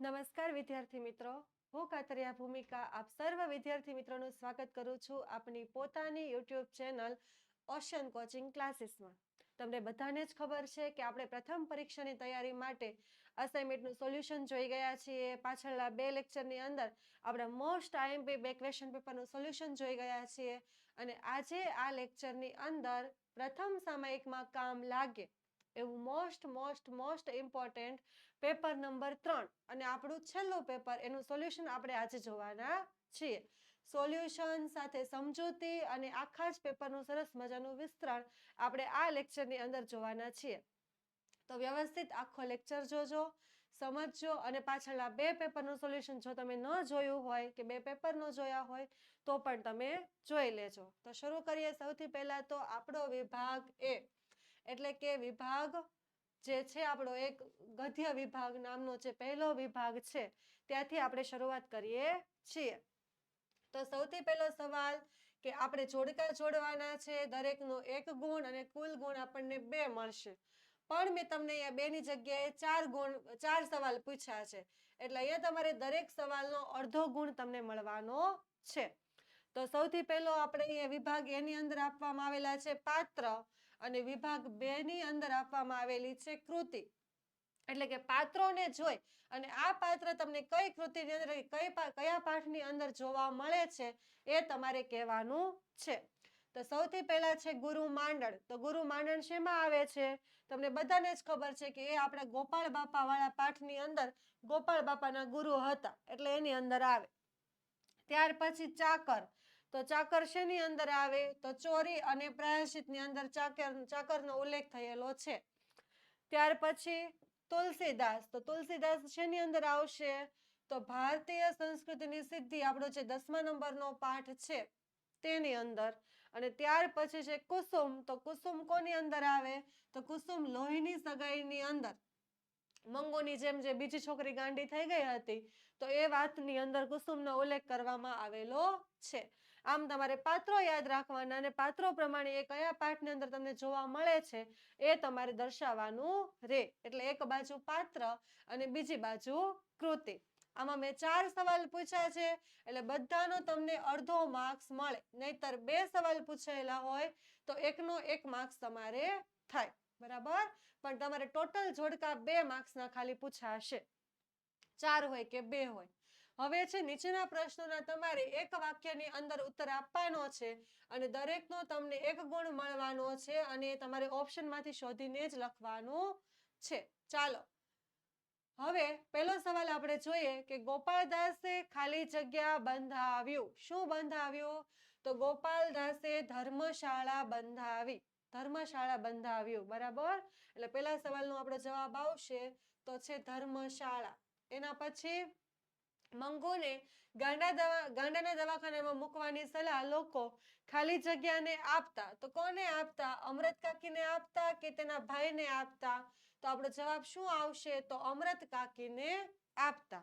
નમસ્કાર વિદ્યાર્થી મિત્રો, હું કાતરિયા ભૂમિકા આપ સર્વ વિદ્યાર્થી મિત્રોનું સ્વાગત કરું છું આપની પોતાની યુટ્યુબ ચેનલ ઓશન કોચિંગ ક્લાસીસમાં. તમને બધાને જ ખબર છે કે આપણે પ્રથમ પરીક્ષાની તૈયારી માટે અસાઇનમેન્ટનું સોલ્યુશન જોઈ ગયા છીએ. પાછળના 2 લેક્ચરની અંદર આપણે મોસ્ટ આઈએમપી બે ક્વેશ્ચન પેપરનું સોલ્યુશન જોઈ ગયા છીએ અને આજે આ લેક્ચરની અંદર પ્રથમ સામયિકમાં કામ લાગે એવું મોસ્ટ ઇમ્પોર્ટન્ટ પેપર નંબર 3 અને આપણું છેલ્લું પેપર એનું સોલ્યુશન આપણે આજે જોવાના છીએ. સોલ્યુશન સાથે સમજૂતી અને આખા જ પેપરનું સરસ મજાનું વિસ્તરણ આપણે આ લેક્ચરની અંદર જોવાના છીએ. તો વ્યવસ્થિત આખો લેક્ચર જોજો, સમજજો અને પાછળના 2 પેપરનું સોલ્યુશન જો તમે ન જોયું હોય કે 2 પેપર ન જોયા હોય તો પણ તમે જોઈ લેજો. તો શરૂ કરીએ. સૌથી પહેલા તો આપણો વિભાગ એ એટલે કે વિભાગ જે છે આપણો એક ગદ્ય વિભાગ નામનો જે પહેલો વિભાગ છે ત્યાંથી આપણે શરૂઆત કરીએ છીએ. તો સૌથી પહેલો સવાલ કે આપણે જોડકા જોડવાના છે, દરેકનો 1 ગુણ અને કુલ ગુણ આપણને 2 મળશે. પણ મેં તમને અહીંયા 2 ની જગ્યાએ 4 સવાલ પૂછ્યા છે એટલે અહીંયા તમારે દરેક સવાલનો અડધો ગુણ તમને મળવાનો છે. તો સૌથી પહેલો આપણે અહીંયા વિભાગ એ ની અંદર આપવામાં આવેલા છે પાત્ર અને વિભાગ 2 ની અંદર આપવામાં આવેલી છે કૃતિ. એટલે કે પાત્રોને જોઈ અને આ પાત્ર તમને કઈ કૃતિની અંદર કયા પાઠની અંદર જોવા મળે છે એ તમારે કહેવાનું છે. તો સૌથી પહેલા છે ગુરુ માંડણ. તો ગુરુ માંડણ શેમાં આવે છે? તમને બધાને જ ખબર છે કે એ આપણા ગોપાળ બાપા વાળા પાઠની અંદર ગોપાળ બાપાના ગુરુ હતા એટલે એની અંદર આવે. ત્યાર પછી ચાકર. તો ચાકર શેની અંદર આવે? તો ચોરી અને પ્રાયશ્ચિતની અંદર ચાકરનો ઉલ્લેખ થયેલો છે. ત્યાર પછી તુલસીદાસ. તો તુલસીદાસ શેની અંદર આવશે? તો ભારતીય સંસ્કૃતિની સિદ્ધિ આપણો જે 10મા નંબરનો પાઠ છે તેની અંદર. અને ત્યાર પછી છે કુસુમ. તો કુસુમ કોની અંદર આવે? તો કુસુમ લોહીની સગાઈની અંદર મંગોની જેમ જે બીજી છોકરી ગાંડી થઈ ગઈ હતી તો એ વાતની અંદર કુસુમનો ઉલ્લેખ કરવામાં આવેલો છે. આમ તમારે પાત્રો યાદ રાખવાના અને પાત્રો પ્રમાણે એ કયા પાઠની અંદર તમને જોવા મળે છે એ તમારે દર્શાવવાનું રહે. એટલે એક બાજુ પાત્ર અને બીજી બાજુ કૃતિ. આમાં મેં 4 સવાલ પૂછ્યા છે એટલે બધાનો તમને અડધો માર્ક્સ મળે. નહીતર 2 સવાલ પૂછાયેલા હોય તો 1નો 1 માર્ક્સ તમારે થાય. બરાબર? પણ તમારે ટોટલ જોડકા 2 માર્ક્સના ખાલી પૂછાશે, 4 હોય કે 2 હોય. હવે છે નીચેના પ્રશ્નોના તમારે એક વાક્યની અંદર ઉત્તર આપવાનો છે અને દરેકનો તમને 1 ગુણ મળવાનો છે અને તમારે ઓપ્શનમાંથી શોધીને જ લખવાનું છે. ચાલો હવે પહેલો સવાલ આપણે જોઈએ કે ગોપાળદાસે ખાલી જગ્યા બંધાવ્યું. શું બંધાવ્યું? તો ગોપાળદાસે ધર્મશાળા બંધાવી. ધર્મશાળા બંધાવ્યું. બરાબર? એટલે પહેલા સવાલનો આપણો જવાબ આવશે તો છે ધર્મશાળા. એના પછી મંગુને ગાંડાના દવાખાનામાં મૂકવાની સલાહ લોકો ખાલી જગ્યાને આપતા. તો કોને આપતા? અમૃત કાકીને આપતા કે તેના ભાઈને આપતા? તો આપણો જવાબ શું આવશે? તો અમૃત કાકીને આપતા.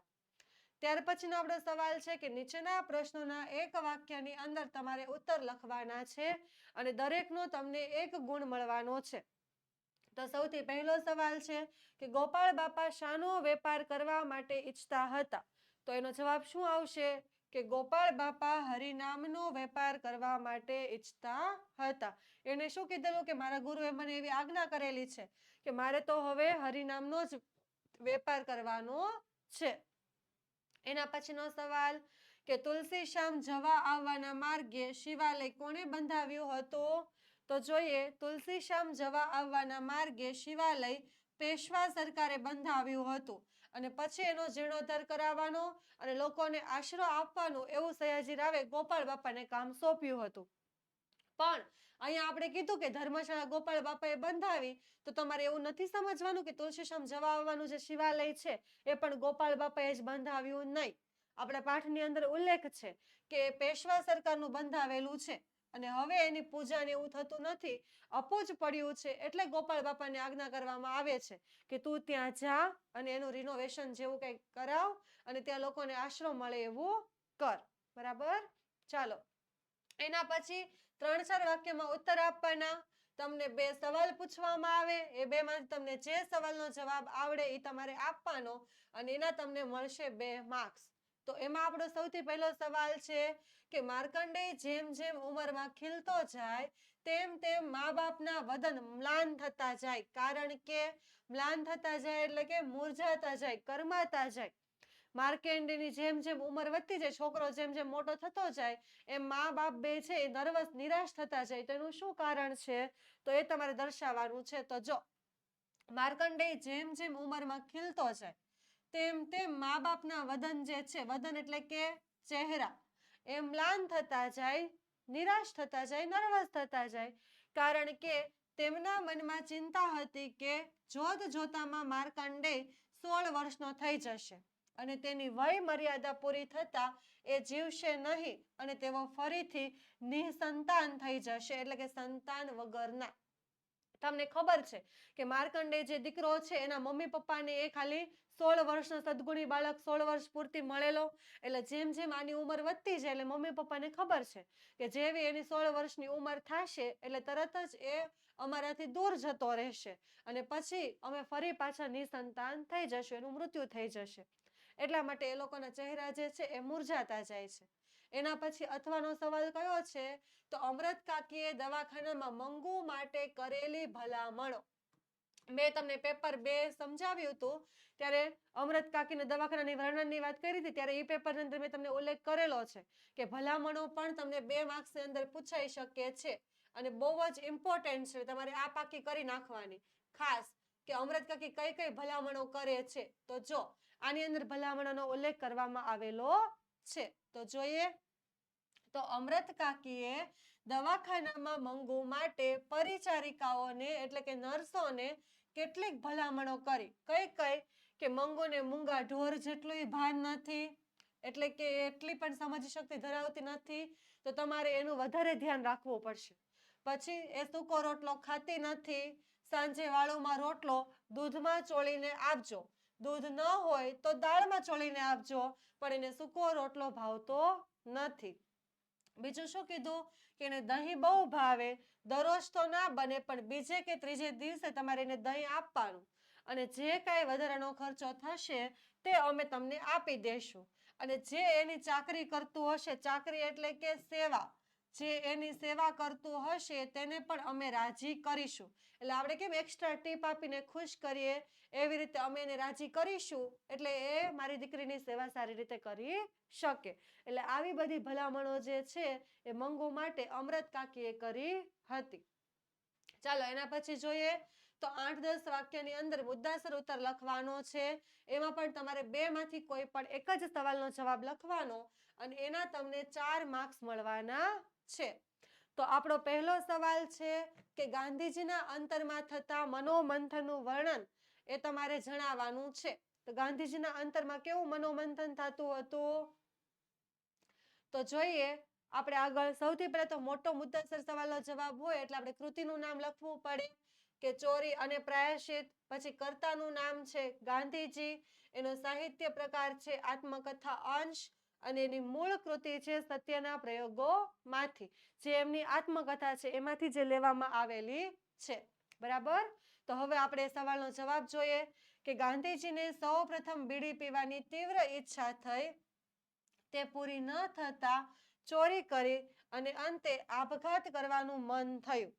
ત્યાર પછીનો આપણો સવાલ છે કે નીચેના પ્રશ્નોના એક વાક્યની અંદર તમારે ઉત્તર લખવાના છે અને દરેકનો તમને 1 ગુણ મળવાનો છે. તો સૌથી પહેલો સવાલ છે કે ગોપાળ બાપા શાનો વેપાર કરવા માટે ઈચ્છતા હતા? તો એનો જવાબ શું આવશે? કે ગોપાળ બાપા હરિનામનો વેપાર કરવા માટે ઈચ્છતા હતા. એને શું કીધેલું કે મારા ગુરુએ મને એવી આજ્ઞા કરેલી છે કે મારે તો હવે હરિનામનો જ વેપાર કરવાનો છે. એના પછીનો સવાલ કે તુલસીશ્યામ જવા આવવાના માર્ગે શિવાલય કોણે બંધાવ્યું હતું? તો જોઈએ તુલસીશ્યામ જવા આવવાના માર્ગે શિવાલય પેશવા સરકારે બંધાવ્યું હતું અને પછી એનો જીર્ણોદ્ધાર કરાવવાનો અને લોકોને આશરો આપવાનો એવું સયાજી રાવે ગોપાળ બાપાને કામ સોંપ્યું હતું. પણ અહીંયા આપણે કીધું કે ધર્મશાળા ગોપાળ બાપાએ બંધાવી તો તમારે એવું નથી સમજવાનું કે તુલસીશ્યામ જવા આવવાનું જે શિવાલય છે એ પણ ગોપાળ બાપાએ જ બંધાવ્યું નહીં. આપણા પાઠની અંદર ઉલ્લેખ છે કે પેશવા સરકારનું બંધાવેલું છે અને હવે એની પૂજા ને એવું થતું નથી, અપૂજ પડ્યું છે એટલે ગોપાળ બાપાને આજ્ઞા કરવામાં આવે છે કે તું ત્યાં જા અને એનું રિનોવેશન જેવું કંઈક કરાવ અને ત્યાં લોકોને આશરો મળે એવું કર. બરાબર? ચાલો એના પછી 3-4 વાક્યમાં ઉત્તર આપવાના. તમને 2 સવાલ પૂછવામાં આવે, એ 2 માંથી તમને જે સવાલનો જવાબ આવડે એ તમારે આપવાનો અને એના તમને મળશે 2 માર્ક્સ. તો એમાં આપણો સૌથી પહેલો સવાલ છે કે માર્કંડેય જેમ જેમ ઉંમરમાં ખીલતો જાય તેમ તેમ મા બાપના વદન મ્લાન થતા જાય. કારણ કે મ્લાન થતા જાય એટલે કે મુરઝાતા જાય, કરમાતા જાય. માર્કંડેયની જેમ જેમ ઉંમર વધતી જાય, છોકરો જેમ જેમ મોટો થતો જાય એમ મા બાપ બે છે એ નર્વસ, નિરાશ થતા જાય. તો એનું શું કારણ છે તો એ તમારે દર્શાવવાનું છે. તો જો માર્કંડેય જેમ જેમ ઉંમરમાં ખીલતો જાય તેમ તેમ મા બાપના વદન જે છે, વદન એટલે કે ચહેરા, એ મ્લાન થતા જાય, નિરાશ થતા જાય, નર્વસ થતા જાય. કારણ કે તેમના મનમાં ચિંતા હતી કે જોત જોતામાં માર્કંડેય 16 વર્ષનો થઈ જશે અને તેની વય મર્યાદા પૂરી થતા એ જીવશે નહીં અને તેઓ ફરીથી નિસંતાન થઈ જશે, એટલે કે સંતાન વગરના. તમને ખબર છે કે માર્કંડેય જે દીકરો છે એના મમ્મી પપ્પાને એ ખાલી 16 વર્ષનો સદગુણી બાળક 16 વર્ષ પૂરતી મળેલો. એટલે જેમ જેમ આની ઉંમર વધતી જાય એટલે મમ્મી પપ્પાને ખબર છે કે જેવી એની 16 વર્ષની ઉંમર થશે એટલે તરત જ એ અમારાથી દૂર જતો રહેશે અને પછી અમે ફરી પાછા નિસંતાન થઈ જશું, એનું મૃત્યુ થઈ જશે. એટલા માટે એ લોકોના ચહેરા જે છે એ મુરઝાતા જાય છે. એના પછી અથવાનો સવાલ કયો છે તો અમૃત કાકીએ દવાખાનામાં મંગુ માટે કરેલી ભલામણો. મેં તમને પેપર 2 સમજાવ્યું હતું ત્યારે અમૃત કાકીને દવાખાનાની વર્ણનની વાત કરી હતી ત્યારે એ પેપરની અંદર મેં તમને ઉલ્લેખ કરેલો છે કે ભલામણો પણ તમને 2 માર્ક્સની અંદર પૂછાઈ શકે છે અને બહુ જ ઇમ્પોર્ટન્ટ છે. તમારે આ પાકી કરી નાખવાની ખાસ કે અમૃત કાકી કઈ કઈ ભલામણો કરે છે. તો જો આની અંદર ભલામણોનો ઉલ્લેખ કરવામાં આવેલો છે. તો જોઈએ તો અમૃત કાકીએ દવાખાનામાં મંગુ માટે પરિચારિકાઓને એટલે કે નર્સોને કેટલીક ભલામણો કરી. કઈ કઈ કે મંગુને મૂંગા ઢોર જેટલું ભાન નથી, એટલે કે એટલી પણ સમજ શક્તિ ધરાવતી નથી, તો તમારે એનું વધારે ધ્યાન રાખવું પડશે. પછી એ સૂકો રોટલો ખાતી નથી, સાંજે વાળુમાં રોટલો દૂધમાં ચોળીને આપજો. દૂધ ન હોય તો દાળમાં ચોળીને આપજો, પણ એને સૂકો રોટલો ભાવતો નથી. બીજું શું કીધું કે એને દહીં બહુ ભાવે, દરરોજ તો ના બને પણ બીજે કે ત્રીજે દિવસે તમારે એને દહીં આપવાનું અને જે કાંઈ વધારાનો ખર્ચો થશે તે અમે તમને આપી દેશું. અને જે એની ચાકરી કરતું હશે, ચાકરી એટલે કે સેવા, જે એની સેવા કરતું હશે તેને પણ અમે રાજી કરીશું. એટલે આપણે કેમ એક્સ્ટ્રા ટીપ આપીને ખુશ કરીએ એવી રીતે અમે એને રાજી કરીશું એટલે એ મારી દીકરીની સેવા સારી રીતે કરી શકે. એટલે આવી બધી ભલામણો જે છે એ મંગુ માટે અમૃત કાકીએ કરી હતી. ચાલો એના પછી જોઈએ તો 8-10 વાક્યની અંદર મુદ્દાસર ઉત્તર લખવાનો છે. એમાં પણ તમારે 2 માંથી કોઈ પણ એક જ સવાલનો જવાબ લખવાનો અને એના તમને 4 માર્ક્સ મળવાના છે. તો આપણો પહેલો સવાલ છે કે ગાંધીજીના અંતરમાં થતા મનોમંથનનું વર્ણન એ તમારે જણાવવાનું છે. તો ગાંધીજીના અંતરમાં કેવું મનોમંથન થતું હતું તો જોઈએ આપણે આગળ. સૌથી પહેલા તો મોટો મુદ્દાસર સવાલનો જવાબ હોય એટલે આપણે કૃતિનું નામ લખવું પડે કે ચોરી અને પ્રાયશ્ચિત. પછી કર્તાનું નામ છે ગાંધીજી, એનો સાહિત્ય પ્રકાર છે આત્મકથા અંશ અને એની મૂળ કૃતિ છે સત્યના પ્રયોગોમાંથી, જે એમની આત્મકથા છે એમાંથી જે લેવામાં આવેલી છે. બરાબર. તો હવે આપણે સવાલનો જવાબ જોઈએ કે ગાંધીજીને સૌપ્રથમ બીડી પીવાની તીવ્ર ઈચ્છા થઈ, તે પૂરી ન થતા ચોરી કરી અને અંતે આપઘાત કરવાનું મન થયું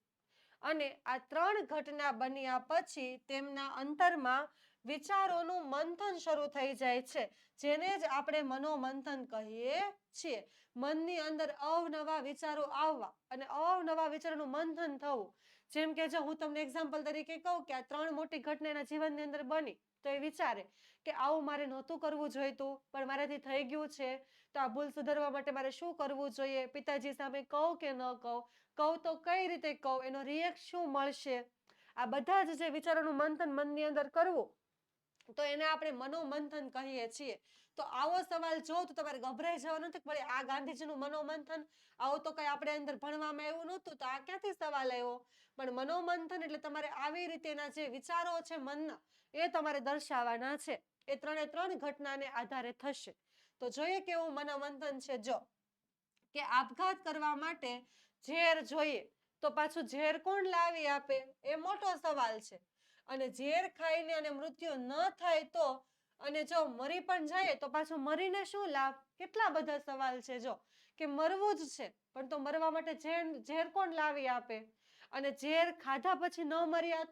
અને આ 3 ઘટના બન્યા પછી તેમના અંતરમાં વિચારોનું મંથન શરૂ થઈ જાય છે, જેને જ આપણે મનોમંથન કહીએ છીએ. મનની અંદર અવનવા વિચારો આવવા અને અવનવા વિચારોનું મંથન થવું. જેમ કે જો હું તમને એક્ઝામ્પલ તરીકે કહું કે આ 3 મોટી ઘટના એના જીવનની અંદર બની તો એ વિચારે કે આવું મારે નહોતું કરવું જોઈતું પણ મારાથી થઈ ગયું છે, તો આ ભૂલ સુધારવા માટે મારે શું કરવું જોઈએ, પિતાજી સામે કહું કે ન કહું તો કઈ રીતે કહું, એનો રિએક્ટ શું મળશે. આ બધા જ જે વિચારોનું મંથન મનની અંદર કરવું તો એને આપણે મનોમંથન કહીએ છીએ. તો આવો સવાલ જો તો તમારે ગભરાઈ જવાનું નથી કે આ ગાંધીજીનું મનોમંથન, આવું તો કઈ આપણે અંદર ભણવામાં આવ્યું નહોતું તો આ ક્યાંથી સવાલ આવ્યો. પણ મનોમંથન એટલે તમારે આવી રીતેના જે વિચારો છે મનના એ તમારે દર્શાવવાના છે. એ 3 ઘટનાને આધારે થશે. તો જોઈએ કેવું મનોમંથન છે. જો કે આપઘાત કરવા માટે ઝેર જોઈએ તો પાછું ઝેર કોણ લાવી આપે એ મોટો સવાલ છે. અને ઝેર ખાઈને અને મૃત્યુ ન થાય તો, અને જો મરી પણ જાય તો પાછું મરીને શું લાભ? કેટલા બધા સવાલ છે. જો કે મરવું જ છે, પણ તો મરવા માટે ઝેર કોણ લાવી આપે? અને ઝેર ખાધા પછી ન મર્યા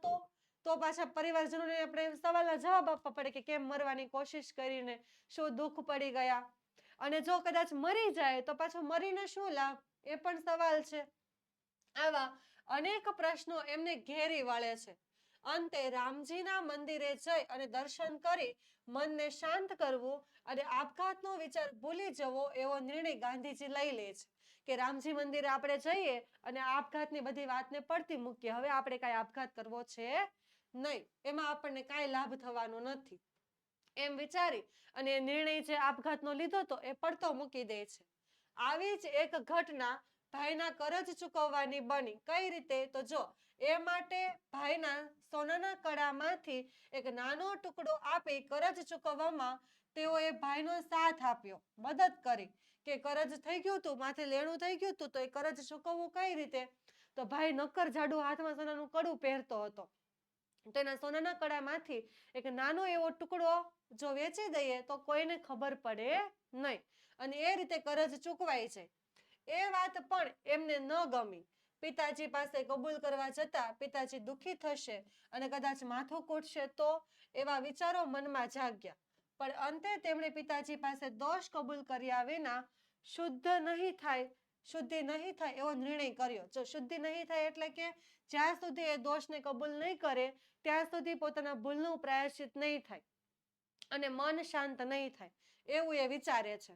તો પાછા પરિવારજનોને આપણે સવાલના જવાબ આપવા પડે કે કેમ મરવાની કોશિશ કરીને, શું દુઃખ પડી ગયા. અને જો કદાચ મરી જાય તો પાછો મરીને શું લાભ? એ પણ સવાલ છે. આવા અનેક પ્રશ્નો એમને ઘેરી વળે છે. અંતે રામજીના મંદિરે જઈ અને દર્શન કરી મનને શાંત કરવું અને આપઘાતનો વિચાર ભૂલી જવો એવો નિર્ણય ગાંધીજી લઈ લે છે કે રામજી મંદિરે આપણે જઈએ અને આપઘાતની બધી વાતને પડતી મૂકીએ. હવે આપણે કાંઈ આપઘાત કરવો છે નહીં, એમાં આપણને કાંઈ લાભ થવાનો નથી એમ વિચારી અને એ નિર્ણય જે આપઘાતનો લીધો હતો એ પડતો મૂકી દે છે. આવી જ એક ઘટના ભાઈના કરજ ચૂકવવાની બની. કઈ રીતે? તો જો એ માટે ભાઈના સોનાના કડામાંથી એક નાનો ટુકડો આપી કરજ ચૂકવવામાં તેઓએ ભાઈનો સાથ આપ્યો, મદદ કરી કે કરજ થઈ ગયું હતું, માથે લેણું થઈ ગયું હતું, તો એ કરજ ચૂકવવું કઈ રીતે? તો ભાઈ નક્કર જાડું હાથમાં સોનાનું કડું પહેરતો હતો, તો એના સોનાના કડામાંથી એક નાનો એવો ટુકડો જો વેચી દઈએ તો કોઈને ખબર પડે નહીં અને એ રીતે કરજ ચૂકવાઈ જાય. એ વાત પણ એમને ન ગમી. પિતાજી પાસે કબૂલ કરવા જતા પિતાજી દુઃખી થશે અને કદાચ માથું કૂટશે તો, એવા વિચારો મનમાં જાગ્યા. પણ અંતે તેમણે પિતાજી પાસે દોષ કબૂલ કર્યા વિના શુદ્ધિ નહીં થાય એવો નિર્ણય કર્યો. જો શુદ્ધિ નહીં થાય એટલે કે જ્યાં સુધી એ દોષને કબૂલ નહીં કરે ત્યાં સુધી પોતાના ભૂલનું પ્રાયશ્ચિત નહીં થાય અને મન શાંત નહીં થાય એવું એ વિચારે છે.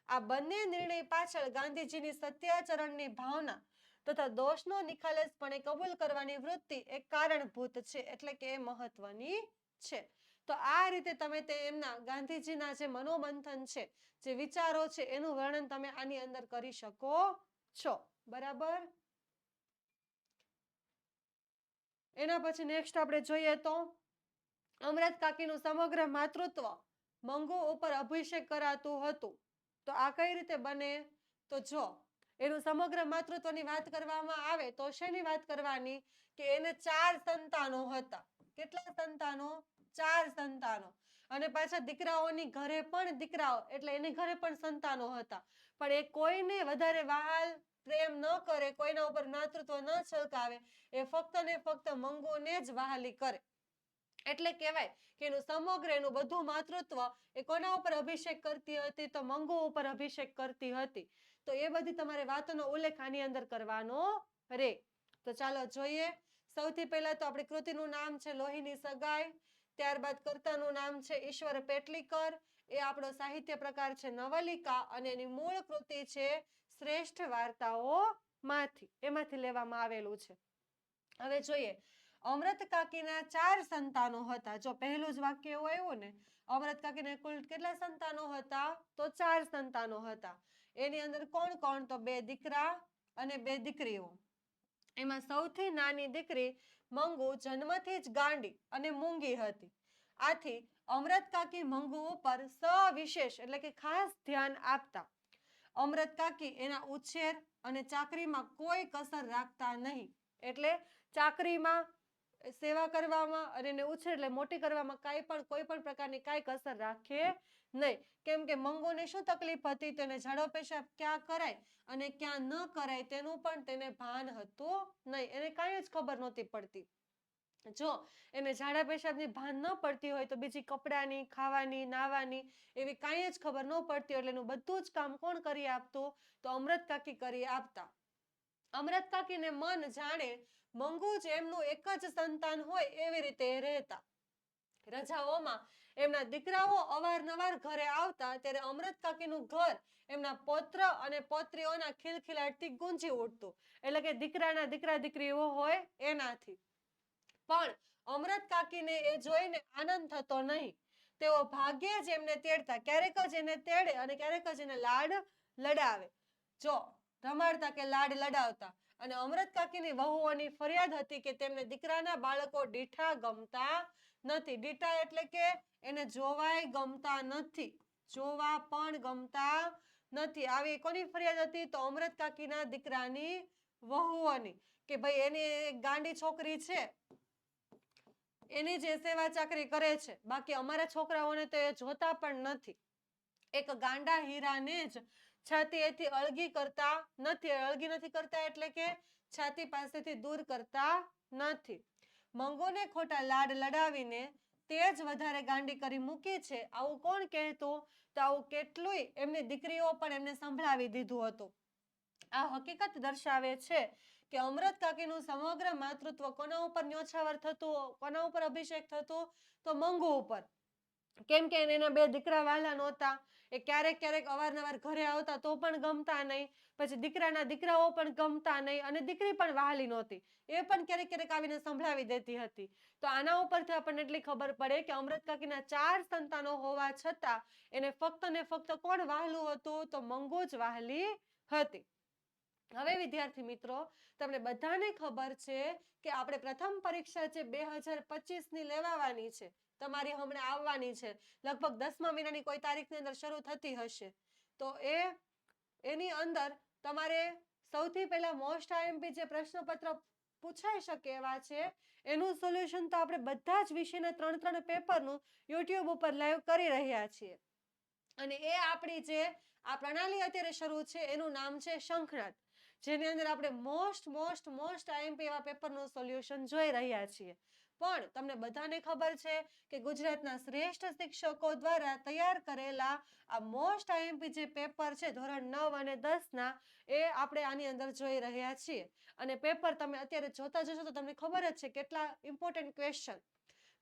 આ બંને નિર્ણય પાછળ ગાંધીજીની સત્યાચરણની ભાવના તથા દોષનો નિખાલસપણે કબૂલ કરવાની વૃત્તિ એક કારણભૂત છે, એટલે કે એ મહત્વની છે. તો આ રીતે તમે તે એમના ગાંધીજીના જે મનોમંથન છે, જે વિચારો છે, એનું વર્ણન તમે આની અંદર કરી શકો છો. બરાબર. એના પછી નેક્સ્ટ આપણે જોઈએ તો અમરત કાકીનું સમગ્ર માતૃત્વ મંગુ ઉપર અભિષેક કરાતું હતું. તો આ કઈ રીતે બને? તો જો એનું સમગ્ર માતૃત્વની વાત કરવામાં આવે તો શેની વાત કરવાની? કે એને 4 સંતાનો હતા. કેટલા સંતાનો? 4 સંતાનો. અને પાછા દીકરાઓની ઘરે પણ દીકરાઓ, એટલે એની ઘરે પણ સંતાનો હતા, પણ એ કોઈને વધારે વહાલ પ્રેમ ન કરે, કોઈના ઉપર માતૃત્વ ન છલકાવે, એ ફક્ત ને ફક્ત મંગુને જ વહાલી કરે. એટલે કહેવાય કે એનું સમગ્ર એનું બધું માતૃત્વ એ કોના ઉપર અભિષેક કરતી હતી? તો મંગુ ઉપર અભિષેક કરતી હતી. તો એ બધી તમારે વાતોનો ઉલ્લેખ આની અંદર કરવાનો રે. તો ચાલો જોઈએ. સૌથી પહેલા તો આપણી કૃતિનું નામ છે લોહીની સગાઈ. ત્યારબાદ કર્તાનું નામ છે ઈશ્વર પેટલીકર. એ આપણો સાહિત્ય પ્રકાર છે નવલિકા અને એની મૂળ કૃતિ છે શ્રેષ્ઠ વાર્તાઓમાંથી, એમાંથી લેવામાં આવેલું છે. હવે જોઈએ. અમરત કાકીના 4 સંતાનો હતા. જો પહેલું જ વાક્ય એવું આવ્યું ને, અમરત કાકીને કુલ કેટલા સંતાનો હતા? તો 4 સંતાનો હતા. એની અંદર કોણ કોણ? તો 2 દીકરા અને 2 દીકરીઓ. એમાં સૌથી નાની દીકરી મંગુ જન્મથી જ ગાંડી અને મૂંગી હતી. આથી અમરત કાકી મંગુ ઉપર સવિશેષ એટલે કે ખાસ ધ્યાન આપતા. અમરત કાકી એના ઉછેર અને ચાકરીમાં કોઈ કસર રાખતા નહીં. એટલે ચાકરીમાં, સેવા કરવામાં અને એને ઉછેર એટલે મોટી કરવામાં કોઈ પણ પ્રકારની કાંઈ કસર રાખે નહીં. કેમ કે મંગુને શું તકલીફ હતી? તેને ઝાડો પેશાબ ક્યાં કરાય અને ક્યાં ન કરાય તેનું પણ તેને ભાન હતું નહીં. એને કાંઈ જ ખબર નહોતી પડતી. જો એને ઝાડા પેશાબની ભાન ન પડતી હોય તો બીજી કપડાની, ખાવાની, નાવાની એવી કાંઈ જ ખબર ન પડતી, એટલે એનું બધું જ કામ કોણ કરી આપતું? તો અમરત કાકી કરી આપતા. અમરત કાકીને મન જાણે મંગુ જ એમનું એક જ સંતાન હોય એવી રીતે રહેતા. રજાઓમાં એમના દીકરાઓ અવારનવાર ઘરે આવતા ત્યારે અમરત કાકીનું ઘર એમના પૌત્ર અને પૌત્રીઓના ખિલખિલાટથી ગુંજી ઉઠતું. એટલે કે દીકરાના દીકરા દીકરીઓ હોય એનાથી. પણ અમરત કાકીને એ જોઈને આનંદ થતો નહીં. તેઓ ભાગ્યે જ એમને તેડતા. ક્યારેક જ એને તેડે અને ક્યારેક જ એને લાડ લડાવે. જો રમાડતા કે લાડ લડાવતા. અને અમરત કાકીની વહુઓની ફરિયાદ હતી કે તેમને દીકરાના બાળકો ડીઠા ગમતા નથી. ડીઠા એટલે કે એને જોવાય ગમતા નથી, જોવા પણ ગમતા નથી. આવી કોની ફરિયાદ હતી? તો અમરત કાકીના દીકરાની વહુઓની, કે ભાઈ એની એક ગાંડી છોકરી છે, એની જે સેવા ચાકરી કરે છે, બાકી અમારા છોકરાઓને તો એ જોતા પણ નથી. એક ગાંડા હીરાને જ છાતીએથી અળગી કરતા નથી. અળગી નથી કરતા એટલે કે છાતી પાસેથી દૂર કરતા નથી. મંગોને ખોટા લાડ લડાવીને તે જ વધારે ગાંડી કરી મૂકી છે. આવું કોણ કહેતું? તો આવું કેટલુંય એમની દીકરીઓ પણ એમને સંભળાવી દીધું હતું. આ હકીકત દર્શાવે છે કે અમૃત કાકીનું સમગ્ર માતૃત્વ કોના ઉપર ન્યોછાવર થતું, કોના ઉપર અભિષેક થતું? તો મંગુ ઉપર. કેમ કે એના બે દીકરા વાલા નહોતા. એ ક્યારેક ક્યારેક અવારનવાર ઘરે આવતા તો પણ ગમતા નહીં. પછી દીકરાના દીકરાઓ પણ ગમતા નહીં અને દીકરી પણ વહાલી નહોતી. એ પણ ક્યારેક ક્યારેક આવીને સંભળાવી દેતી હતી. તો આના ઉપરથી આપણને એટલી ખબર પડે કે અમૃત કાકીના 4 સંતાનો હોવા છતાં એને ફક્ત ને ફક્ત કોણ વહાલું હતું? તો મંગુ જ વહાલી હતી. હવે વિદ્યાર્થી મિત્રો, તમને બધાને ખબર છે કે આપણે પ્રથમ પરીક્ષા જે 2025ની લેવાવાની છે, તમારી હમણાં આવવાની છે, લગભગ 10મા મહિનાની કોઈ તારીખની અંદર શરૂ થતી હશે. તો એની અંદર તમારે સૌથી પહેલા મોસ્ટ આઈએમપી જે પ્રશ્નપત્ર પૂછાઈ શકે એવા છે, એનું સોલ્યુશન તો આપણે બધા જ વિષયના 3 પેપરનું યુટ્યુબ ઉપર લાઈવ કરી રહ્યા છીએ. અને એ આપણી જે આ પ્રણાલી અત્યારે શરૂ છે એનું નામ છે શંખનાદ, જેની અંદર આપણે મોસ્ટ આઈએમપી એવા પેપરનું સોલ્યુશન જોઈ રહ્યા છીએ. પણ તમને બધાને ખબર છે કે ગુજરાતના શ્રેષ્ઠ શિક્ષકો દ્વારા તૈયાર કરેલા આ મોસ્ટ આઈએમપી જે પેપર છે ધોરણ 9 અને 10ના, એ આપણે આની અંદર જોઈ રહ્યા છીએ. અને પેપર તમે અત્યારે જોતા જશો તો તમને ખબર જ છે કેટલા ઇમ્પોર્ટન્ટ ક્વેશ્ચન.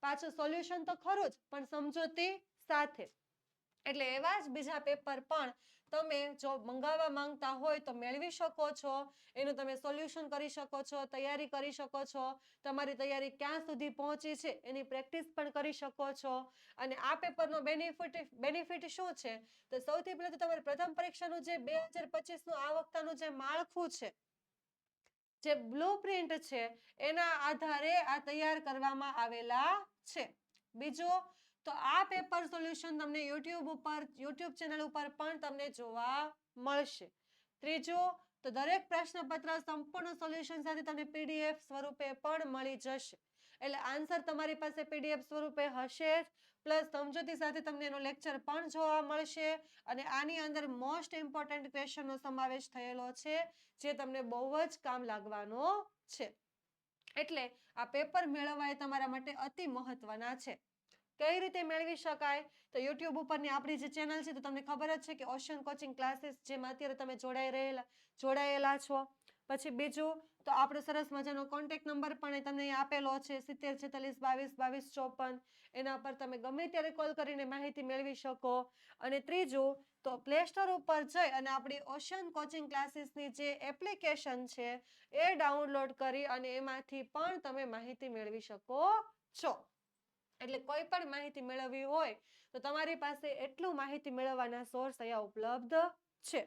પાછું સોલ્યુશન તો ખરું જ, પણ સમજૂતી સાથે. એટલે એવા જ બીજા પેપર પણ તમે જો મંગાવવા માંગતા હોય તો મેળવી શકો છો. એનું તમે સોલ્યુશન કરી શકો છો, તૈયારી કરી શકો છો. તમારી તૈયારી ક્યાં સુધી પહોંચી છે એની પ્રેક્ટિસ પણ કરી શકો છો. અને આ પેપરનો બેનિફિટ શું છે? તો સૌથી પહેલા તો તમારી પ્રથમ પરીક્ષાનું જે 2025નું આ વખતનું જે માળખું છે, જે બ્લુપ્રિન્ટ છે, એના આધારે આ તૈયાર કરવામાં આવેલા છે. બીજું તો આ પેપર સોલ્યુશન તમને યુટ્યુબ ચેનલ ઉપર પણ તમને જોવા મળશે. ત્રીજું તો દરેક પ્રશ્નપત્ર સંપૂર્ણ સોલ્યુશન સાથે તમને પીડીએફ સ્વરૂપે પણ મળી જશે. એટલે આન્સર તમારી પાસે પીડીએફ સ્વરૂપે હશે જ, પ્લસ સમજૂતી સાથે તમને એનો લેક્ચર પણ જોવા મળશે. અને આની અંદર મોસ્ટ ઇમ્પોર્ટન્ટ ક્વેશ્ચનનો સમાવેશ થયેલો છે, જે તમને બહુ જ કામ લાગવાનો છે. એટલે આ પેપર મેળવવા એ તમારા માટે અતિ મહત્વના છે. કઈ રીતે મેળવી શકાય? તો યુટ્યુબ ઉપરની આપણી જે ચેનલ છે તો તમને ખબર જ છે કે ઓશન કોચિંગ ક્લાસીસ, જેમાં અત્યારે તમે જોડાયેલા છો. પછી બીજું તો આપણો સરસ મજાનો કોન્ટેક્ટ નંબર પણ તમને અહીં આપેલો છે, 7046222254. એના પર તમે ગમે ત્યારે કોલ કરીને માહિતી મેળવી શકો. અને ત્રીજું તો પ્લે સ્ટોર ઉપર જઈ અને આપણી ઓશન કોચિંગ ક્લાસીસની જે એપ્લિકેશન છે એ ડાઉનલોડ કરી અને એમાંથી પણ તમે માહિતી મેળવી શકો છો. એટલે કોઈ પણ માહિતી મેળવવી હોય તો તમારી પાસે એટલું માહિતી મેળવવાના સોર્સ અહીંયા ઉપલબ્ધ છે.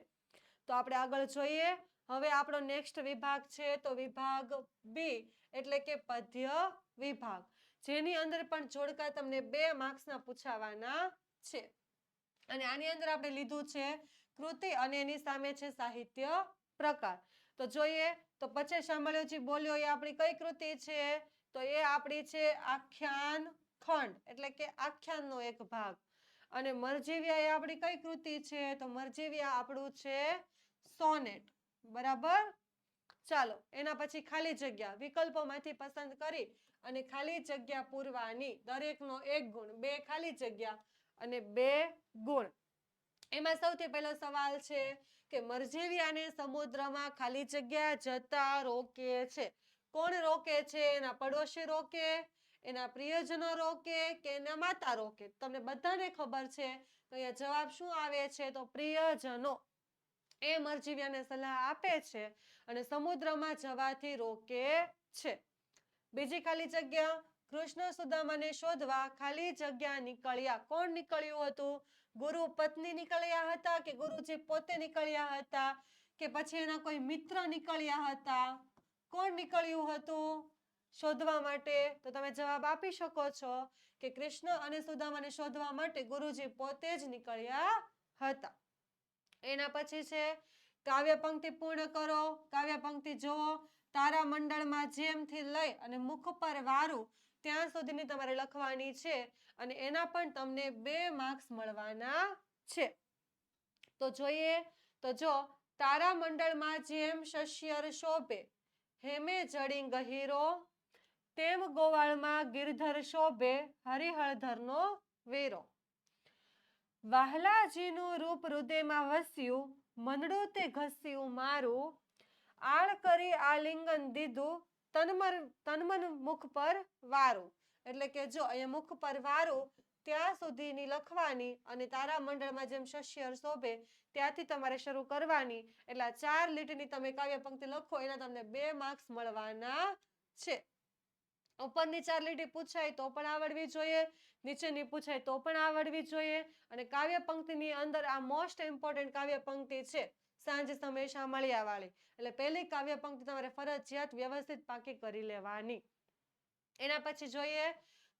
તો આપણે આગળ જોઈએ. હવે આપણો નેક્સ્ટ વિભાગ છે તો વિભાગ બી, એટલે કે પદ્ય વિભાગ, જેની અંદર પણ જોડકા તમને 2 માર્ક્સના પૂછાવાના છે. અને આની અંદર આપણે લીધું છે કૃતિ અને એની સામે છે સાહિત્ય પ્રકાર. તો જોઈએ તો પછી સાંભળ્યો બોલ્યો એ આપણી કઈ કૃતિ છે? તો એ આપણી છે આખ્યાન ખંડ, એટલે કે આખ્યાનનો એક ભાગ. અને મરજીવ્યા એ આપણી કઈ કૃતિ છે? તો મરજીવ્યા આપણું છે સોનેટ. બરાબર. ચાલો એના પછી ખાલી જગ્યા, વિકલ્પોમાંથી પસંદ કરી અને ખાલી જગ્યા પૂરવાની. દરેકનો 1 ગુણ, 2 ખાલી જગ્યા અને 2 ગુણ. એમાં સૌથી પહેલો સવાલ છે કે મરજીવ્યાને સમુદ્રમાં ખાલી જગ્યા જતા રોકે છે. કોણ રોકે છે? એના પડોશી રોકે, એના પ્રિયજનો રોકે કે એના માતા રોકે? તમને બધાને ખબર છે તો અહીંયા જવાબ શું આવે છે? તો પ્રિયજનો. એ મરજીવ્યાને સલાહ આપે છે અને સમુદ્રમાં જવાથી રોકે છે. બીજી ખાલી જગ્યા, કૃષ્ણ સુદામાને શોધવા ખાલી જગ્યા નીકળ્યા. કોણ નીકળ્યું હતું? ગુરુ પત્ની નીકળ્યા હતા કે ગુરુજી પોતે નીકળ્યા હતા કે પછી એના કોઈ મિત્ર નીકળ્યા હતા? કોણ નીકળ્યું હતું શોધવા માટે? તો તમે જવાબ આપી શકો છો કે કૃષ્ણ અને સુદામાને શોધવા માટે ગુરુજી પોતે જ નીકળ્યા હતા. એના પછી છે કાવ્ય પંક્તિ પૂર્ણ કરો. કાવ્ય પંક્તિ જુઓ. તારામંડળમાં જેમથી લઈ અને મુખ પર વારું ત્યાં સુધીની તમારે લખવાની છે અને એના પણ તમને 2 માર્ક્સ મળવાના છે. તો જોઈએ તો જો તારામંડળમાં જેમ શસ્યર શોભે હેમે જડી ગહીરો તેમ ગોવાળમાં ગિરધર શોભે હરિહરધરનો વેરો. વહાલાજીનું રૂપ હૃદયમાં વસ્યું મનડું તે ઘસ્યું મારું આળ કરી આલિંગન દીધું તનમન મુખ પર વારું. એટલે કે જો અહીંયા મુખ પર વારું ત્યાં સુધીની લખવાની અને તારામંડળમાં જેમ શસ્યર શોભે ત્યાંથી તમારે શરૂ કરવાની. એટલે 4 લીટીની તમે કાવ્ય પંક્તિ લખો એના તમને 2 માર્ક્સ મળવાના છે. ઉપરની 4 લીટી પૂછાય તો પણ આવડવી જોઈએ, નીચેની પૂછાય તો પણ આવડવી જોઈએ. અને કાવ્ય પંક્તિની અંદર આ મોસ્ટ ઇમ્પોર્ટન્ટ કાવ્ય પંક્તિ છે સાંજ સમય શામળિયા વાળી. એટલે પહેલી કાવ્ય પંક્તિ તમારે ફરજિયાત વ્યવસ્થિત પાકી કરી લેવાની. એના પછી જોઈએ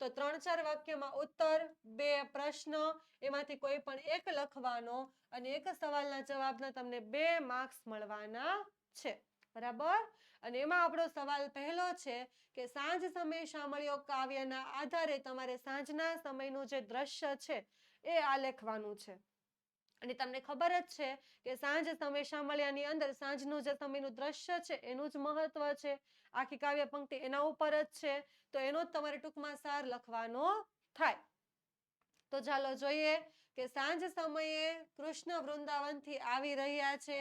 તો 3-4 વાક્યમાં ઉત્તર, 2 પ્રશ્ન, એમાંથી કોઈ પણ એક લખવાનો અને એક સવાલના જવાબના તમને 2 માર્ક્સ મળવાના છે. બરાબર. અને એમાં આપણો સવાલ પહેલો છે કે સાંજ સમય શામળિયો કાવ્યના આધારે તમારે સાંજના સમયનું જે દ્રશ્ય છે એ આલેખવાનું છે. અને તમને ખબર જ છે કે સાંજ સમય શામળિયાની અંદર સાંજનું જે સમયનું દ્રશ્ય છે એનું જ મહત્વ છે. આખી કાવ્ય પંક્તિ એના ઉપર જ છે. તો એનો જ તમારે ટૂંકમાં સાર લખવાનો થાય. તો ચાલો જોઈએ કે સાંજ સમયે કૃષ્ણ વૃંદાવનથી આવી રહ્યા છે.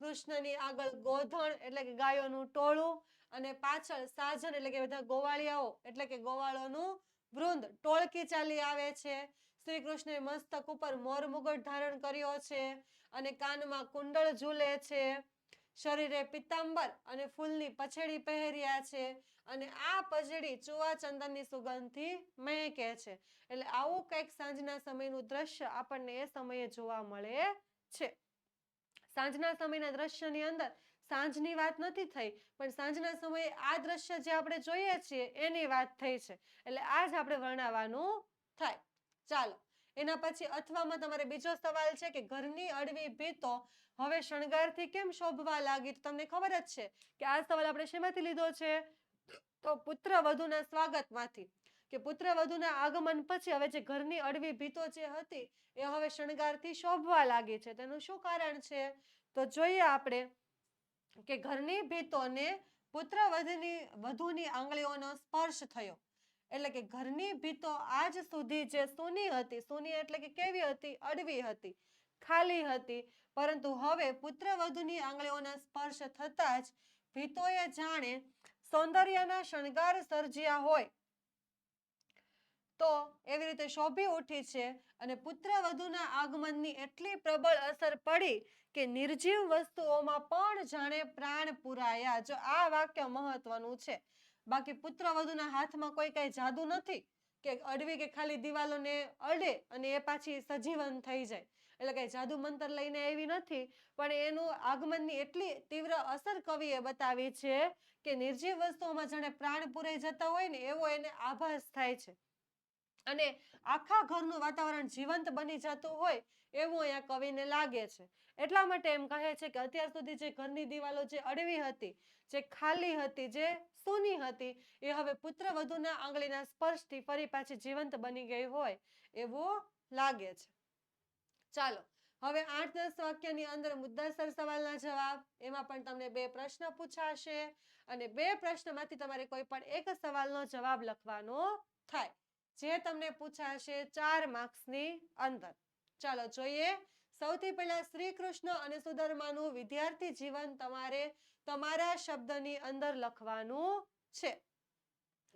કૃષ્ણની આગળ ગોધણ એટલે કે ગાયોનું ટોળું અને પાછળ સાજન એટલે કે બધા ગોવાળિયાઓ એટલે કે ગોવાળોનું વૃંદ ટોળકી ચાલી આવે છે. શ્રી કૃષ્ણએ મસ્તક ઉપર મોર મુગટ ધારણ કર્યો છે અને કાનમાં કુંડળ ઝૂલે છે. શરીરે પિતાંબર અને ફૂલની પછેડી પહેર્યા છે અને આ પછેડી ચુવા ચંદનની સુગંધથી મહેકે છે. એટલે આવું કંઈક સાંજના સમયનું દ્રશ્ય આપણને એ સમયે જોવા મળે છે. સાંજના સમયના દ્રશ્યની અંદર સાંજની વાત નથી થઈ પણ સાંજના સમયે આ દ્રશ્ય જે આપણે જોઈએ છીએ એની વાત થઈ છે. એટલે આ જ આપણે વર્ણવવાનું થાય. ચાલો એના પછી અથવામાં તમારે બીજો સવાલ છે કે ઘરની અડવી ભીતો હવે શણગારથી કેમ શોભવા લાગી. તો તમને ખબર જ છે કે આ સવાલ આપણે શેમાંથી લીધો છે તો પુત્ર વધુના સ્વાગતમાંથી કે પુત્ર વધુના આગમન પછી હવે જે ઘરની અડવી ભીતો જે હતી એ હવે શણગારથી શોભવા લાગી છે. તેનું શું કારણ છે તો જોઈએ આપણે કે ઘરની ભીતોને પુત્ર વધુની આંગળીઓનો સ્પર્શ થયો. એટલે કે ઘરની ભીતો આજ સુધી જે સૂની હતી, સૂની એટલે કે કેવી હતી, અડવી હતી, ખાલી હતી, પરંતુ હવે પુત્ર વધુની આંગળીઓના સ્પર્શ થતા જ ભીતોએ જાણે સૌંદર્યના શણગાર સર્જ્યા હોય તો એવી રીતે શોભી ઉઠી છે. અને પુત્ર વધુના આગમનની એટલી પ્રબળ અસર પડી કે નિર્જીવ વસ્તુઓમાં પણ જાણે પ્રાણ પુરાયા. જો આ વાક્ય મહત્વનું છે. બાકી પુત્ર વધુના હાથમાં કોઈ કઈ જાદુ નથી કે અડવી કે ખાલી દિવાલોને અડે અને એ પાછી સજીવન થઈ જાય. એટલે કઈ જાદુ મંતર લઈને એવી નથી પણ એનું આગમનની એટલી તીવ્ર અસર કવિએ બતાવી છે કે નિર્જીવ વસ્તુઓમાં જાણે પ્રાણ પુરાઈ જતા હોય ને એવો એને આભાસ થાય છે અને આખા ઘરનું વાતાવરણ જીવંત બની જતું હોય એવું અહીંયા કવિને લાગે છે. એટલા માટે એમ કહે છે કે અત્યાર સુધી જે ઘરની દિવાલો જે અડવી હતી, જે ખાલી હતી, જે સૂની હતી એ હવે પુત્ર વધુના આંગળીના સ્પર્શથી ફરી પાછી જીવંત બની ગઈ હોય એવું લાગે છે. ચાલો હવે 8-10 વાક્યની અંદર મુદ્દાસર સવાલના જવાબ. એમાં પણ તમને 2 પ્રશ્ન પૂછાશે અને 2 પ્રશ્નમાંથી તમારે કોઈ પણ એક સવાલનો જવાબ લખવાનો થાય જે તમને પૂછાશે 4 માર્ક્સની અંદર. ચાલો જોઈએ. સૌથી પહેલા શ્રી કૃષ્ણ અને સુદામાનું વિદ્યાર્થી જીવન તમારે તમારા શબ્દની અંદર લખવાનું છે.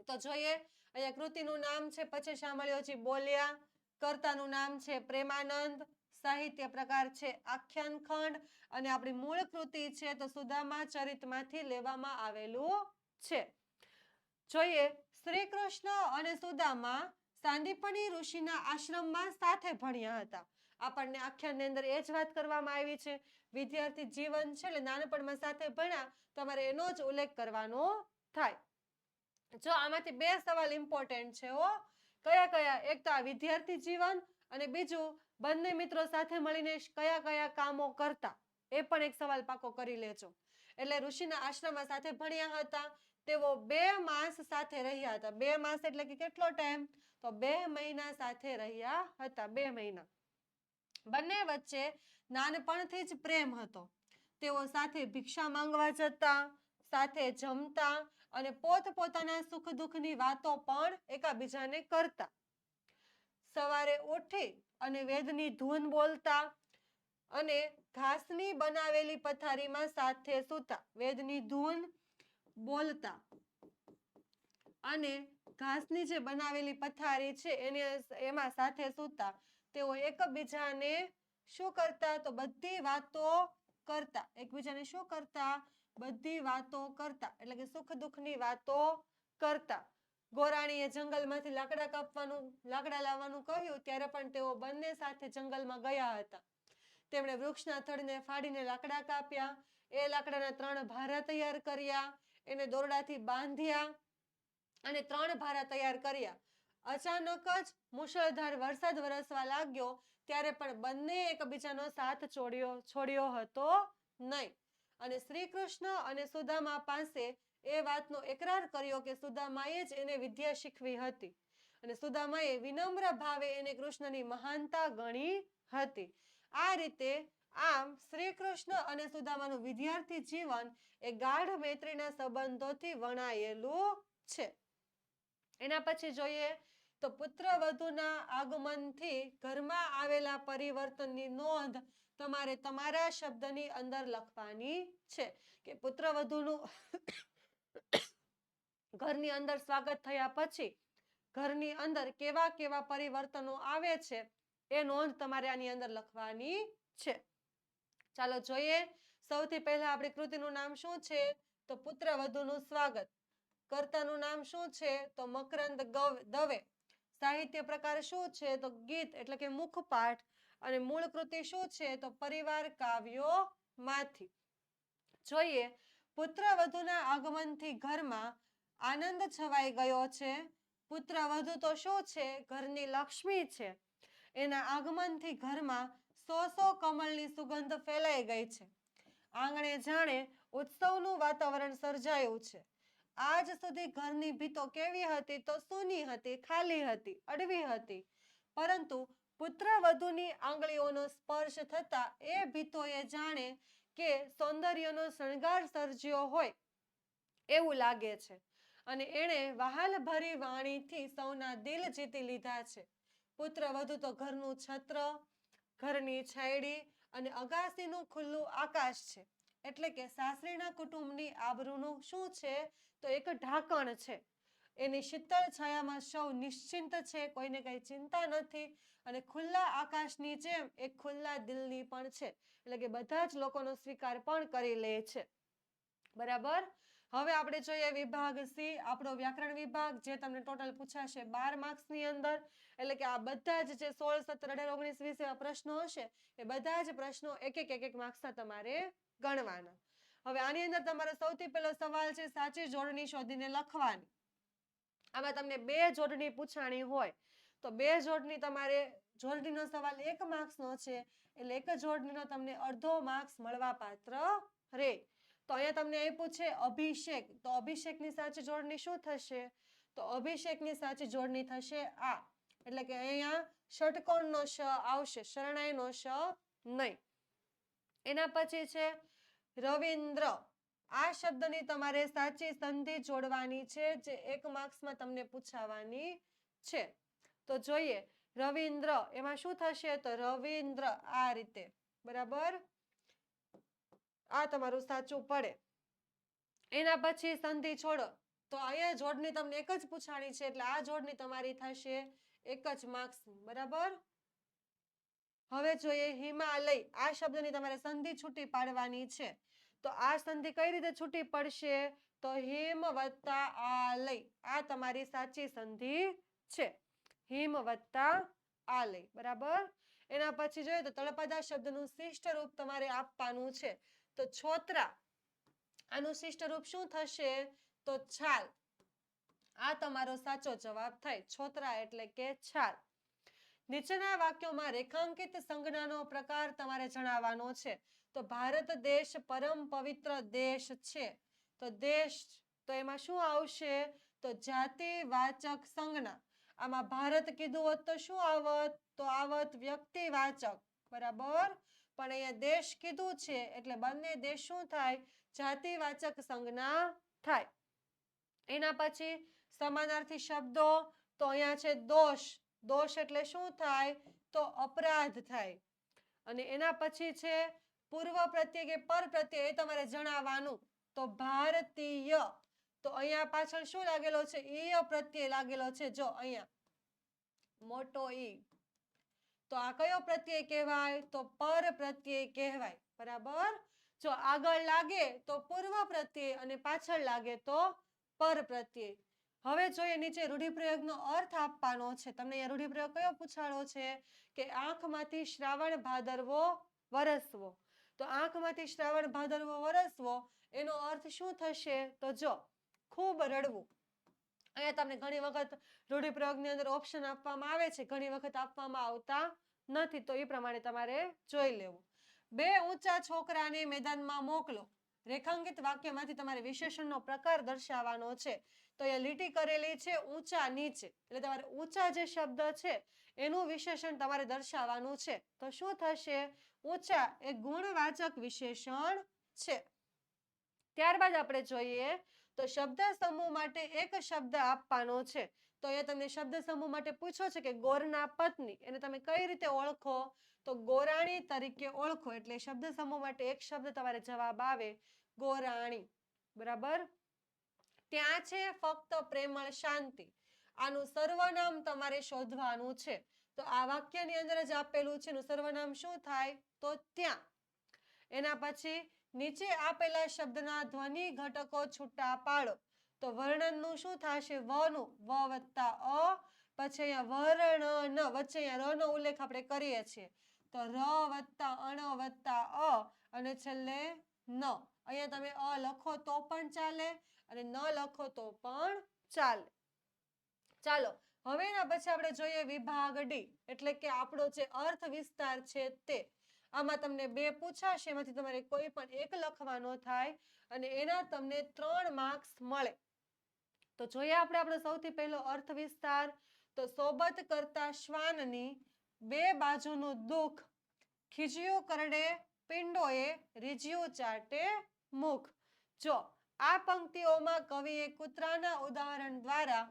તો જોઈએ અહીંયા કૃતિનું નામ છે પછી શામળિયોજી બોલ્યા, કર્તાનું નામ છે પ્રેમાનંદ, સાહિત્ય પ્રકાર છે આખ્યાન ખંડ અને આપણી મૂળ કૃતિ છે તો સુદામા ચરિતમાંથી લેવામાં આવેલું છે. જોઈએ શ્રી કૃષ્ણ અને સુદામા સાંદીપની ઋષિના આશ્રમમાં સાથે ભણ્યા હતા. આપણને આખ્યાનની અંદર એ જ વાત કરવામાં આવી છે. વિદ્યાર્થી જીવન છે એટલે નાનપણમાં સાથે ભણ્યા તમારે એનો જ ઉલ્લેખ કરવાનો થાય. જો આમાંથી 2 સવાલ ઇમ્પોર્ટન્ટ છે હો. કયા કયા? એક તો આ વિદ્યાર્થી જીવન અને બીજું બંને મિત્રો સાથે મળીને કયા કયા કામો કરતા એ પણ એક સવાલ પાકો કરી લેજો. એટલે ઋષિના આશ્રમમાં સાથે ભણ્યા હતા. તેઓ 2 માસ સાથે રહ્યા હતા. 2 માસ એટલે કે કેટલો ટાઈમ? તો 2 મહિના સાથે રહ્યા હતા. 2 મહિના. બંને વચ્ચે નાનપણથી જ પ્રેમ હતો. તેઓ સાથે ભિક્ષા માંગવા જતા, સાથે જમતા અને પોતપોતાના સુખ દુઃખની વાતો પણ એકબીજાને કરતા. સવારે ઉઠી અને વેદની ધૂન બોલતા અને ઘાસની બનાવેલી પથારીમાં સાથે સૂતા. વેદની ધૂન બોલતા અને ઘાસની જે બનાવેલી પથારી છે એમાં સાથે સૂતા. તેઓ એકબીજાને શું કરતા? તો બધી વાતો કરતા. એકબીજાને શું કરતા? બધી વાતો કરતા. એટલે કે સુખ દુઃખની વાતો કરતા. ગોરાણીએ જંગલમાંથી લાકડા લાવવાનું કહ્યું ત્યારે પણ તેઓ બંને સાથે જંગલમાં ગયા હતા. તેમણે વૃક્ષના થડને ફાડીને લાકડા કાપ્યા. એ લાકડાના 3 ભારા તૈયાર કર્યા. એને દોરડાથી બાંધ્યા અને 3 ભારા તૈયાર કર્યા. અચાનક જ મુશળધાર વરસાદ વરસવા લાગ્યો ત્યારે પણ બંને એકબીજાનો સાથ છોડ્યો હતો નહીં. અને શ્રી કૃષ્ણ અને સુદામા પાસે એ વાતનો એકરાર કર્યો કે સુદામાએ જ એને વિદ્યા શીખવી હતી અને સુદામાએ વિનમ્ર ભાવે એને કૃષ્ણની મહાનતા ગણી હતી. આ રીતે આમ શ્રી કૃષ્ણ અને સુદામાનું વિદ્યાર્થી જીવન એ ગાઢ મૈત્રીના સંબંધોથી વણાયેલું છે. એના પછી જોઈએ તો પુત્રવધૂના આગમનથી ઘરમાં આવેલા પરિવર્તનની નોંધ તમારે તમારા શબ્દની અંદર લખવાની છે કે પુત્રવધૂનું ઘરની અંદર સ્વાગત થયા પછી ઘરની અંદર કેવા કેવા પરિવર્તનો આવે છે એ નોંધ તમારે આની અંદર લખવાની છે. ચાલો જોઈએ. સૌથી પહેલા આપણી કૃતિનું નામ શું છે? તો પુત્રવધૂનું સ્વાગત. કર્તાનું નામ શું છે? તો મકરંદ દવે. સાહિત્ય પ્રકાર શું છે? તો ગીત એટલે કે મુખપાઠ. અને મૂળ કૃતિ શું છે? તો પરિવાર કાવ્યોમાંથી. જોઈએ. પુત્રવધૂના આગમનથી ઘરમાં આનંદ છવાઈ ગયો છે. પુત્રવધુ તો શું છે? ઘરની લક્ષ્મી છે. એના આગમનથી ઘરમાં 100 કમળની સુગંધ ફેલાઈ ગઈ છે. આંગણે જાણે ઉત્સવનું વાતાવરણ સર્જાયું છે. આજ સુધી ઘરની ભીતો કેવી હતી? તો સૂની હતી, ખાલી હતી, અડવી હતી. પરંતુ પુત્રવધૂની આંગળીઓનો સ્પર્શ થતા એ ભીતોએ જાણે કે સૌંદર્યનો શણગાર સર્જ્યો હોય એવું લાગે છે અને એણે વહાલભરી વાણીથી સૌના દિલ જીતી લીધા છે. પુત્રવધુ તો ઘરનું છત્ર, ઘરની છાયડી અને અગાસીનું ખુલ્લું આકાશ છે. એટલે કે સાસરીના કુટુંબની આબરૂનું શું છે? તો એક ઢાંકણ છે. એની શીતળ છાયામાં સૌ નિશ્ચિંત છે. કોઈને કઈ ચિંતા નથી અને ખુલ્લા આકાશની જેમ એક ખુલ્લા દિલની પણ છે. એટલે કે બધા જ લોકોનો સ્વીકાર પણ કરી લે છે. બરાબર. હવે આપણે જોઈએ વિભાગ સી, આપણો વ્યાકરણ વિભાગ, જે તમને ટોટલ પૂછાશે 12 માર્ક્સની અંદર. એટલે કે આ બધા જ જે 16, 17, 18, 19, 20 એવા પ્રશ્નો હશે એ બધા જ પ્રશ્નો એક માર્ક્સના તમારે ગણવાના. હવે આની અંદર તમારો સૌથી પહેલો સવાલ છે સાચી જોડણી શોધીને લખવાની. આમાં તમને 2 જોડણી પૂછાણી હોય તો 2 જોડણી તમારે, જોડણીનો સવાલ 1 માર્ક્સનો છે એટલે એક જોડણીનો તમને અડધો માર્ક્સ મળવા પાત્ર રહે. તો અહીંયા તમને આપ્યું છે અભિષેક. તો અભિષેકની સાચી જોડણી શું થશે? તો અભિષેકની સાચી જોડણી થશે આ. એટલે કે અહીંયા ષટકોણનો શ આવશે, શરણાઈનો શ નહીં. એના પછી છે રવિન્દ્ર. આ શબ્દની તમારે સાચી સંધિ જોડવાની છે જે 1 માર્ક્સમાં તમને પૂછાવાની છે. તો જોઈએ રવિન્દ્ર, એમાં શું થશે? તો રવિન્દ્ર આ રીતે. બરાબર. આ તમારું સાચું પડે. એના પછી સંધિ છોડો. તો અહીંયા જોડણી તમને એક જ પૂછાણી છે એટલે આ જોડણી તમારી થશે 1 જ માર્ક્સની. બરાબર. હવે જોઈએ હિમાલય. આ શબ્દની તમારે સંધિ છૂટી પાડવાની છે. તો આ સંધિ કઈ રીતે છૂટી પડશે? તો હિમ વત્તા આલય. આ તમારી સાચી સંધિ છે. હિમ વત્તા આલય. બરાબર. એના પછી જોઈએ તો તળપદા શબ્દનું શિષ્ટ રૂપ તમારે આપવાનું છે. તો છોતરા. આનું શિષ્ટ રૂપ શું થશે? તો છાલ. આ તમારો સાચો જવાબ થાય. છોતરા એટલે કે છાલ. નીચેના વાક્યોમાં રેખાંકિત સંજ્ઞાનો પ્રકાર તમારે જણાવવાનો છે. તો ભારત દેશ પરમ પવિત્ર દેશ છે. તો દેશ, તો એમાં શું આવશે? તો જાતિવાચક સંજ્ઞા. આમાં ભારત કીધું હોત તો શું આવત? તો આવત વ્યક્તિવાચક. બરાબર. પણ અહીંયા દેશ કીધું છે એટલે બંને દેશ શું થાય? જાતિવાચક સંજ્ઞા થાય. એના પછી સમાનાર્થી શબ્દો. તો અહીંયા છે દોષ. દોષ એટલે શું થાય? તો અપરાધ થાય. અને એના પછી છે પૂર્વ પ્રત્યય કે પર પ્રત્યય, એ તમારે જણાવવાનું. તો ભારતીય, તો અહીંયા પાછળ શું લાગેલો છે? ઈય પ્રત્યય લાગેલો છે. જો અહીંયા મોટો ઈ. તો આ કયો પ્રત્યય કહેવાય? તો પર પ્રત્યય કહેવાય. બરાબર. જો આગળ લાગે તો પૂર્વ પ્રત્યય અને પાછળ લાગે તો પર પ્રત્યય. હવે જોઈએ નીચે રૂઢિપ્રયોગનો અર્થ આપવાનો છે. તમને અહીંયા રૂઢિપ્રયોગ કયો પૂછાણો છે? કે આંખમાંથી શ્રાવણ ભાદરવો વરસવો. તો આંખમાંથી શ્રાવણ ભાદરવો વરસવો એનો અર્થ શું થશે? તો જો ખૂબ રડવું. અહીંયા તમને ઘણી વખત રૂઢિપ્રયોગની અંદર ઓપ્શન આપવામાં આવે છે, ઘણી વખત આપવામાં આવતા નથી. તો એ પ્રમાણે તમારે જોઈ લેવું. બે ઊંચા છોકરાને મેદાનમાં મોકલો. રેખાંકિત વાક્યમાંથી તમારે વિશેષણનો પ્રકાર દર્શાવવાનો છે. તો અહીંયા લીટી કરેલી છે ઊંચા નીચે, એટલે તમારે ઊંચા જે શબ્દ છે એનું વિશેષણ તમારે દર્શાવવાનું છે. તો શું થશે? ઊંચા એ ગુણવાચક વિશેષણ છે. ત્યારબાદ આપણે જોઈએ તો શબ્દ સમૂહ માટે એક શબ્દ આપવાનો છે. તો અહીંયા તમને શબ્દ સમૂહ માટે પૂછો છે કે ગોરના પત્ની, એને તમે કઈ રીતે ઓળખો? તો ગોરાણી તરીકે ઓળખો. એટલે શબ્દ સમૂહ માટે એક શબ્દ તમારે જવાબ આવે ગોરાણી. બરાબર. ત્યાં છે ફક્ત પ્રેમળ શાંતિ. આનું સર્વનામ તમારે શોધવાનું છે. તો આ વાક્યની અંદર જ આપેલું છે, એનું સર્વનામ શું થાય? તો ત્યાં. એના પછી નીચે આપેલા શબ્દના ધ્વનિ ઘટકો છૂટા પાડો. તો વર્ણનનું શું થશે? વનું, વ વત્તા અ. પછી અહીંયા વર્ણ ન, વચ્ચે અહીંયા ર નો ઉલ્લેખ આપણે કરીએ છીએ. તો ર વત્તા અણ વત્તા અ અને છેલ્લે ન. અહીંયા તમે અ લખો તો પણ ચાલે અને ન લખો તો પણ ચાલે. ચાલો હવે એના પછી આપણે જોઈએ વિભાગ ડી, એટલે કે આપણો જે અર્થ વિસ્તાર છે તે. આમાં તમને બે પૂછાશે, એમાંથી તમારે કોઈ પણ એક લખવાનો થાય અને એના તમને 3 માર્ક્સ મળે. તો જોઈએ આપણે આપણો સૌથી પહેલો અર્થ વિસ્તાર. તો સોબત કરતા શ્વાનની બે બાજુનું દુઃખ, ખીજ્યું કરડે પિંડોએ, રીઝ્યું ચાટે મુખ. જો આ પંક્તિઓમાં કવિએ કૂતરાના ઉદાહરણ દ્વારા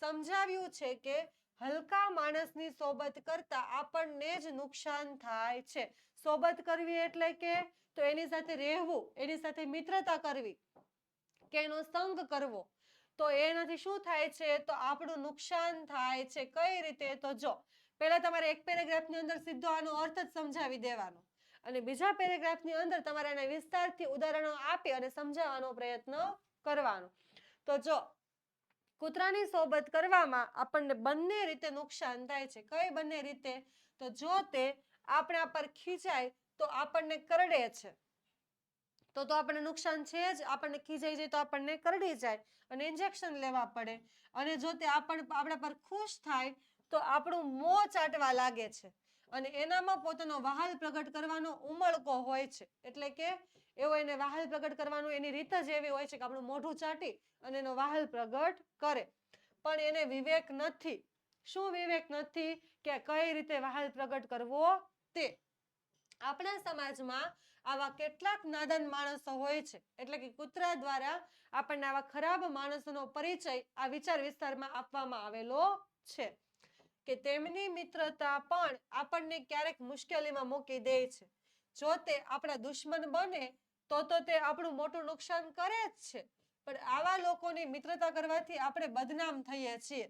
સમજાવ્યું છે કે હલકા માણસની સોબત કરતા આપણને જ નુકસાન થાય છે. સોબત કરવી એટલે કે તો એની સાથે રહેવું, એની સાથે મિત્રતા કરવી કે એનો સંગ કરવો. તો એનાથી શું થાય છે? તો આપણું નુકસાન થાય છે. કઈ રીતે? તો જો પહેલા તમારે એક પેરેગ્રાફની અંદર સીધો આનો અર્થ જ સમજાવી દેવાનો અને બીજા પેરેગ્રાફની અંદર તમારે આના વિસ્તારથી ઉદાહરણો આપી અને સમજાવવાનો પ્રયત્ન કરવાનો. તો જો કૂતરાની સોબત કરવામાં આપણને બંને રીતે નુકસાન થાય છે. કઈ બંને રીતે? તો જો તે આપણા પર ખીજાય તો આપણને કરડે છે, તો આપણને નુકસાન છે જ. આપણને ખીજાઈ જાય તો આપણને કરડી જાય અને ઇન્જેક્શન લેવા પડે. અને જો તે આપણા પર ખુશ થાય તો આપણું મોં ચાટવા લાગે છે અને એનામાં પોતાનો વહાલ પ્રગટ કરવાનો ઉમળકો હોય છે. એટલે કે એવો એને વહાલ પ્રગટ કરવાનું એની રીત જ એવી હોય છે કે આપણું મોઢું ચાટી અને એનો વહાલ પ્રગટ કરે. પણ એને વિવેક નથી. શું વિવેક નથી? કે કઈ રીતે વહાલ પ્રગટ કરવો તે. આપણા સમાજમાં આવા કેટલાક નાદાન માણસો હોય છે, એટલે કે કૂતરા દ્વારા આપણને આવા ખરાબ માણસોનો પરિચય આ વિચાર વિસ્તારમાં આપવામાં આવેલો છે કે તેમની મિત્રતા પણ આપણને ક્યારેક મુશ્કેલીમાં મૂકી દે છે. જો તે આપણા દુશ્મન બને તો તે આપણું મોટું નુકસાન કરે જ છે, પણ આવા લોકોની મિત્રતા કરવાથી આપણે બદનામ થઈએ છીએ.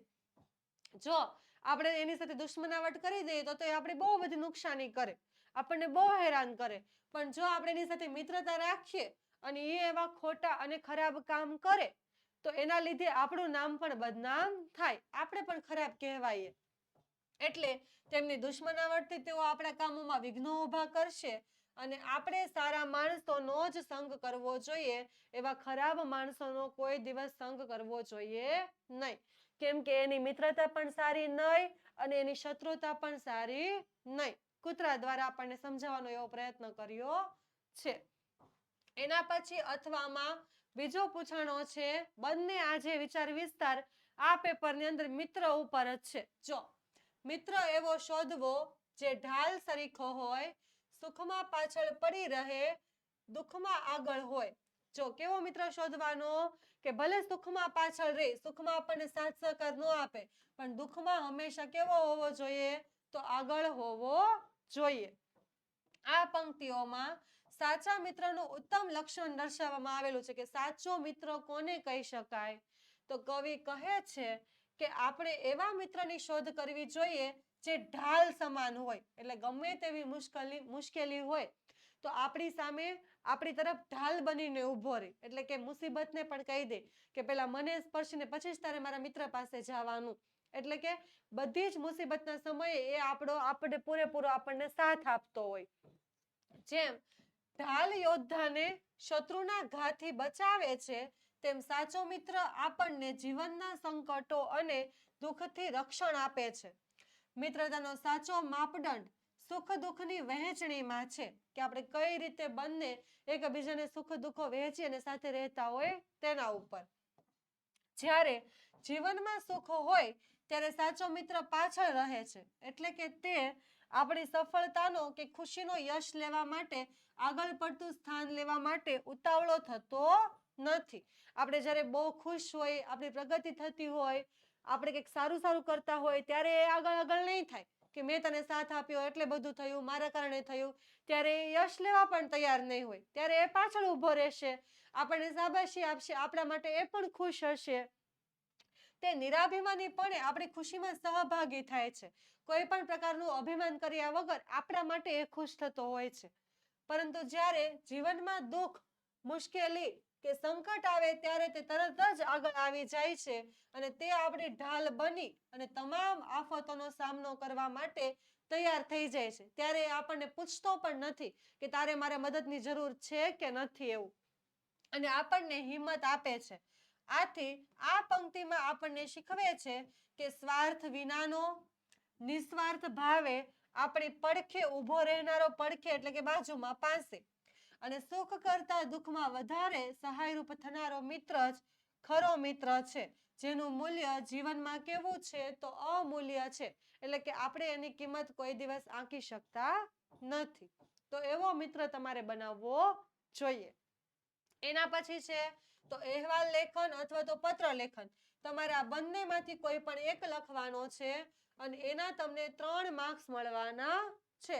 જો આપણે એની સાથે દુશ્મનાવટ કરી દઈએ તો એ આપણે બહુ બધી નુકસાની કરે, આપણને બહુ હેરાન કરે. પણ જો આપણે એની સાથે મિત્રતા રાખીએ અને એ એવા ખોટા અને ખરાબ કામ કરે તો એના લીધે આપણું નામ પણ બદનામ થાય, આપણે પણ ખરાબ કહેવાઈએ. એટલે તેમની દુશ્મનાવટથી તેઓ આપણા કામોમાં વિઘ્નો ઊભા કરશે અને આપણે સારા માણસોનો જ સંગ કરવો જોઈએ. એવા ખરાબ માણસોનો કોઈ દિવસ સંગ કરવો જોઈએ નહીં, કેમ કે એની મિત્રતા પણ સારી નહીં અને એની શત્રુતા પણ સારી નહીં. કૂતરા દ્વારા આપણને સમજાવવાનો એવો પ્રયત્ન કર્યો છે. એના પછી અથવામાં બીજો પૂછાણો છે. બંને આજે વિચાર વિસ્તાર આ પેપરની અંદર મિત્ર ઉપર જ છે. જો મિત્ર એવો શોધવો જે ઢાલ સરીખો હોય, સુખમાં પાછળ પડી રહે, દુઃખમાં આગળ હોય. જો કેવો મિત્ર શોધવાનો કે ભલે સુખમાં પાછળ રહે, સુખમાં આપણને સાથ સહકાર ન આપે, પણ દુઃખમાં હંમેશા કેવો હોવો જોઈએ? તો આગળ હોવો જોઈએ. આ પંક્તિઓમાં સાચા મિત્રનું ઉત્તમ લક્ષણ દર્શાવવામાં આવેલું છે કે સાચો મિત્ર કોને કહી શકાય? તો કવિ કહે છે કે આપણે એવા મિત્રની શોધ કરવી જોઈએ જે ઢાલ સમાન હોય. એટલે ગમે તેવી મુશ્કેલી હોય તો આપણી સામે આપણી તરફ ઢાલ બનીને ઊભો રહે. એટલે કે મુસીબતને પણ કહી દે કે પેલા મને સ્પર્શીને પછી જ તારે મારા મિત્ર પાસે જવાનું. એટલે કે બધી જ મુસીબતના સમયે એ આપણે પૂરેપૂરો આપણને સાથ આપતો હોય. જેમ ઢાલ યોદ્ધાને શત્રુના ઘાથી બચાવે છે, તેમ સાચો મિત્ર આપણને જીવનના સંકટો અને દુઃખથી રક્ષણ આપે છે. મિત્રતાનો સાચો માપદંડ સુખ દુઃખની વહેંચણીમાં છે કે આપણે કઈ રીતે બંને એકબીજાને સુખ દુઃખો વહેંચી અને સાથે રહેતા હોય તેના ઉપર. જ્યારે જીવનમાં સુખ હોય ત્યારે સાચો મિત્ર પાછળ રહે છે. એટલે કે તે આપણી સફળતાનો કે ખુશીનો યશ લેવા માટે, આગળ પડતું સ્થાન લેવા માટે ઉતાવળો થતો નથી. આપણે જ્યારે બહુ ખુશ હોય, આપણી પ્રગતિ થતી હોય, આપણે કંઈક સારું કરતા હોય ત્યારે એ આગળ નહીં થાય કે મેં તને સાથ આપ્યો એટલે બધું થયું, મારા કારણે થયું. ત્યારે એ યશ લેવા પણ તૈયાર નહીં હોય. ત્યારે એ પાછળ ઊભો રહેશે, આપણને શાબાશી આપશે, આપણા માટે એ પણ ખુશ હશે. તે નિરાભિમાનીપણે આપણી ખુશીમાં સહભાગી થાય છે. કોઈ પણ પ્રકારનું અભિમાન કર્યા વગર આપણા માટે એ ખુશ થતો હોય છે. પરંતુ જ્યારે જીવનમાં દુઃખ, મુશ્કેલી કે સંકટ આવે ત્યારે તે તરત જ આગળ આવી જાય છે અને તે આપણી ઢાલ બની અને તમામ આફતોનો સામનો કરવા માટે તૈયાર થઈ જાય છે. ત્યારે આપણને પૂછતો પણ નથી કે તારે મારે મદદની જરૂર છે કે નથી એવું, અને આપણને હિંમત આપે છે. આથી આ પંક્તિમાં આપણને શીખવે છે કે સ્વાર્થ વિનાનો, નિસ્વાર્થ ભાવે આપણી પડખે ઊભો રહેનારો, પડખે એટલે કે બાજુમાં, પાસે, અને સુખ કરતા દુઃખમાં વધારે સહાયરૂપ થનારો મિત્ર જ ખરો મિત્ર છે, જેનું મૂલ્ય જીવનમાં કેવું છે? તો અમૂલ્ય છે. એટલે કે આપણે એની કિંમત કોઈ દિવસ આંકી શકતા નથી. તો એવો મિત્ર તમારે બનાવવો જોઈએ. એના પછી છે તો અહેવાલ લેખન અથવા તો પત્ર લેખન. તમારે આ બંનેમાંથી કોઈ પણ એક લખવાનો છે અને એના તમને 3 માર્ક્સ મળવાના છે.